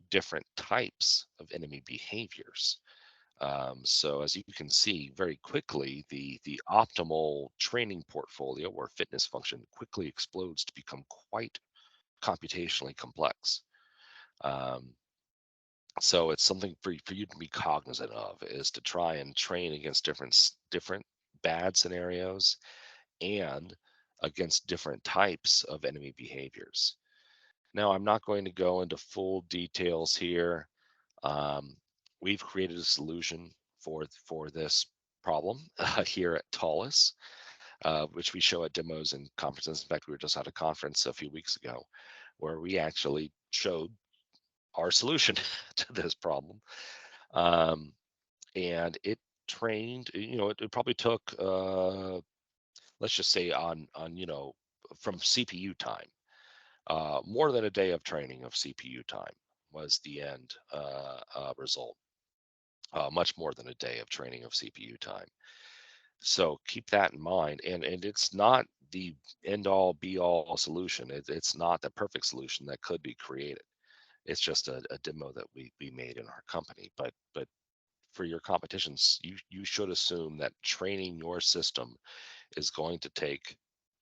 different types of enemy behaviors. So as you can see very quickly, the optimal training portfolio or fitness function quickly explodes to become quite computationally complex. Um, so it's something for you to be cognizant of, is to try and train against different bad scenarios and against different types of enemy behaviors. Now, I'm not going to go into full details here. Um, we've created a solution for this problem here at Tallus, which we show at demos and conferences. In fact, we were just at a conference a few weeks ago where we actually showed our solution to this problem. Um, and it trained, it probably took, let's just say from CPU time, more than a day of training of CPU time was the end result. Much more than a day of training of CPU time. So keep that in mind. And it's not the end all be all solution. It's not the perfect solution that could be created. It's just a demo that we made in our company. But for your competitions, you should assume that training your system is going to take,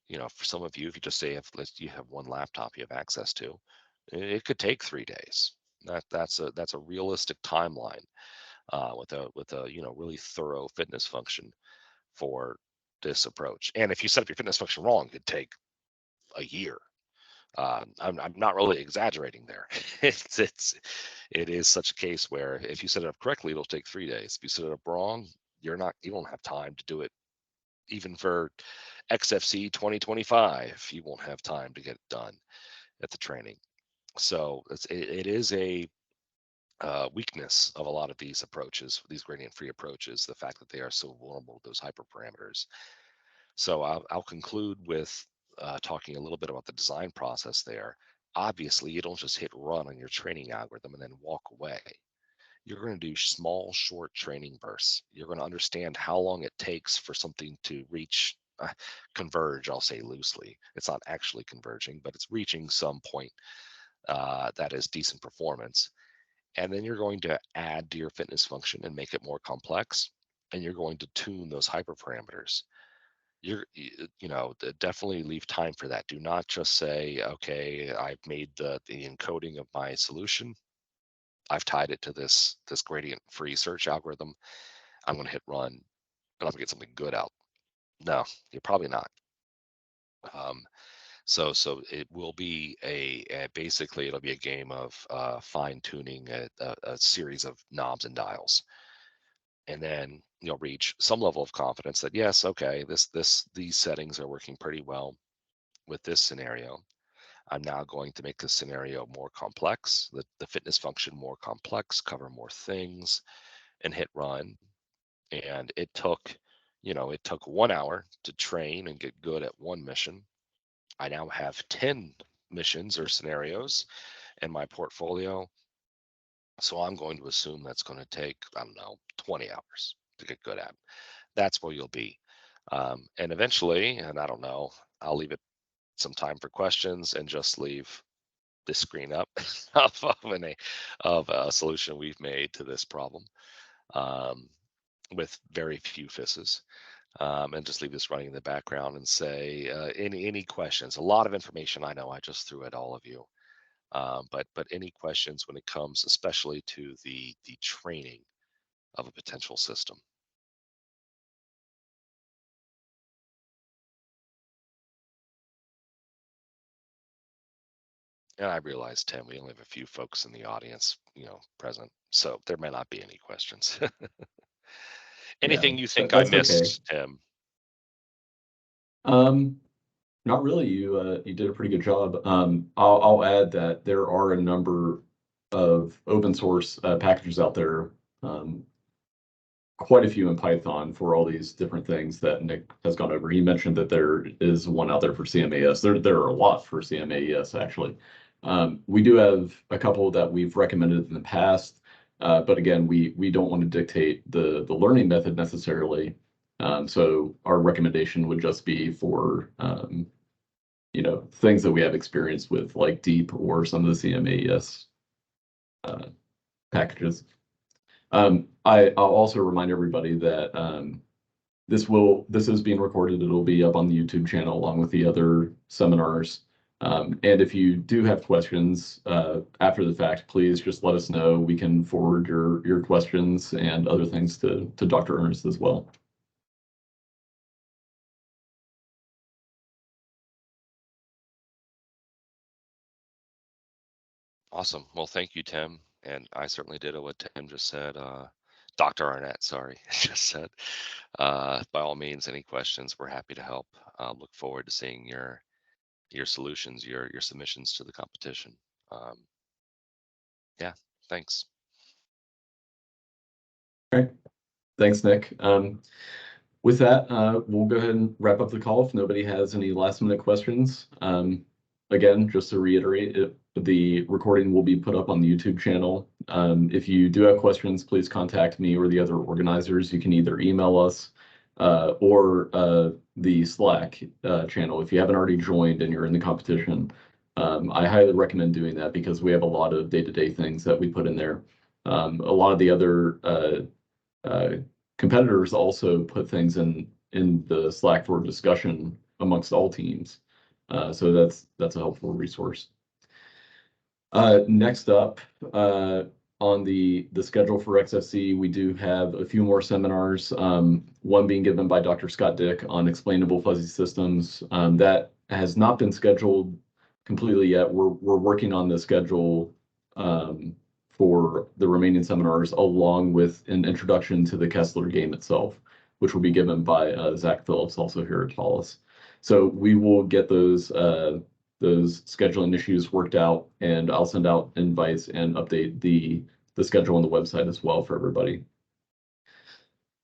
for some of you, if you just say you have one laptop you have access to, it could take 3 days. That's a realistic timeline with a really thorough fitness function for this approach. And if you set up your fitness function wrong, it could take a year. I'm not really exaggerating there. It is such a case where if you set it up correctly, it'll take 3 days. If you set it up wrong, you don't have time to do it. Even for XFC 2025, you won't have time to get it done at the training. So it is a weakness of a lot of these approaches, these gradient-free approaches, the fact that they are so vulnerable to those hyperparameters. So I'll conclude with talking a little bit about the design process there. Obviously, you don't just hit run on your training algorithm and then walk away. You're going to do small, short training bursts. You're going to understand how long it takes for something to reach, converge, I'll say loosely. It's not actually converging, but it's reaching some point that is decent performance. And then you're going to add to your fitness function and make it more complex. And you're going to tune those hyperparameters. Definitely leave time for that. Do not just say, okay, I've made the encoding of my solution. I've tied it to this gradient free search algorithm. I'm going to hit run and I'm going to get something good out. No, you're probably not. Um, so it will be basically it'll be a game of fine tuning a series of knobs and dials, and then you'll reach some level of confidence that yes, okay, these settings are working pretty well with this scenario. I'm now going to make the scenario more complex, the fitness function more complex, cover more things, and hit run. And it took, it took 1 hour to train and get good at one mission. I now have 10 missions or scenarios in my portfolio. So I'm going to assume that's going to take, I don't know, 20 hours to get good at. That's where you'll be. And eventually, and I don't know, I'll leave it some time for questions and just leave this screen up of a solution we've made to this problem, with very few FISs. And just leave this running in the background and say, any questions. A lot of information, I know I just threw at all of you. But any questions when it comes, especially to the training of a potential system? And I realize, Tim, we only have a few folks in the audience, present, so there may not be any questions. Yeah, Anything you think I that's okay. missed, Tim? Not really. You did a pretty good job. I'll add that there are a number of open source packages out there, quite a few in Python for all these different things that Nick has gone over. He mentioned that there is one out there for CMAS. There are a lot for CMAS actually. We do have a couple that we've recommended in the past, but again, we don't want to dictate the learning method necessarily. So our recommendation would just be for things that we have experience with, like Deep or some of the CMAS packages. I'll also remind everybody that this is being recorded. It'll be up on the YouTube channel along with the other seminars. And if you do have questions after the fact, please just let us know. We can forward your questions and other things to Dr. Ernest as well. Awesome. Well, thank you, Tim. And I certainly did what Tim just said. Dr. Arnett, sorry, just said. By all means, any questions, we're happy to help. Look forward to seeing your solutions, your submissions to the competition. Yeah, thanks. Okay. Thanks, Nick. With that, we'll go ahead and wrap up the call if nobody has any last minute questions. Again, just to reiterate, the recording will be put up on the YouTube channel. If you do have questions, please contact me or the other organizers. You can either email us or the Slack channel. If you haven't already joined and you're in the competition, I highly recommend doing that because we have a lot of day-to-day things that we put in there. A lot of the other competitors also put things in the Slack for discussion amongst all teams. So that's a helpful resource. Next up, on the schedule for XFC, we do have a few more seminars, one being given by Dr. Scott Dick on explainable fuzzy systems. That has not been scheduled completely yet. We're working on the schedule for the remaining seminars, along with an introduction to the Kessler game itself, which will be given by Zach Phillips, also here at Hollis. So we will get those scheduling issues worked out, and I'll send out invites and update the schedule on the website as well for everybody.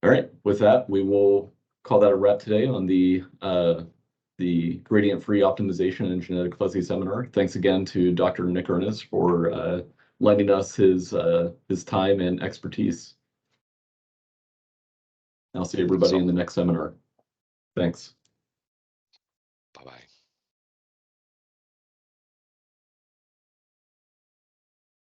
All right, with that, we will call that a wrap today on the gradient-free optimization and genetic fuzzy seminar. Thanks again to Dr. Nick Ernest for lending us his time and expertise. I'll see everybody in the next seminar. Thanks.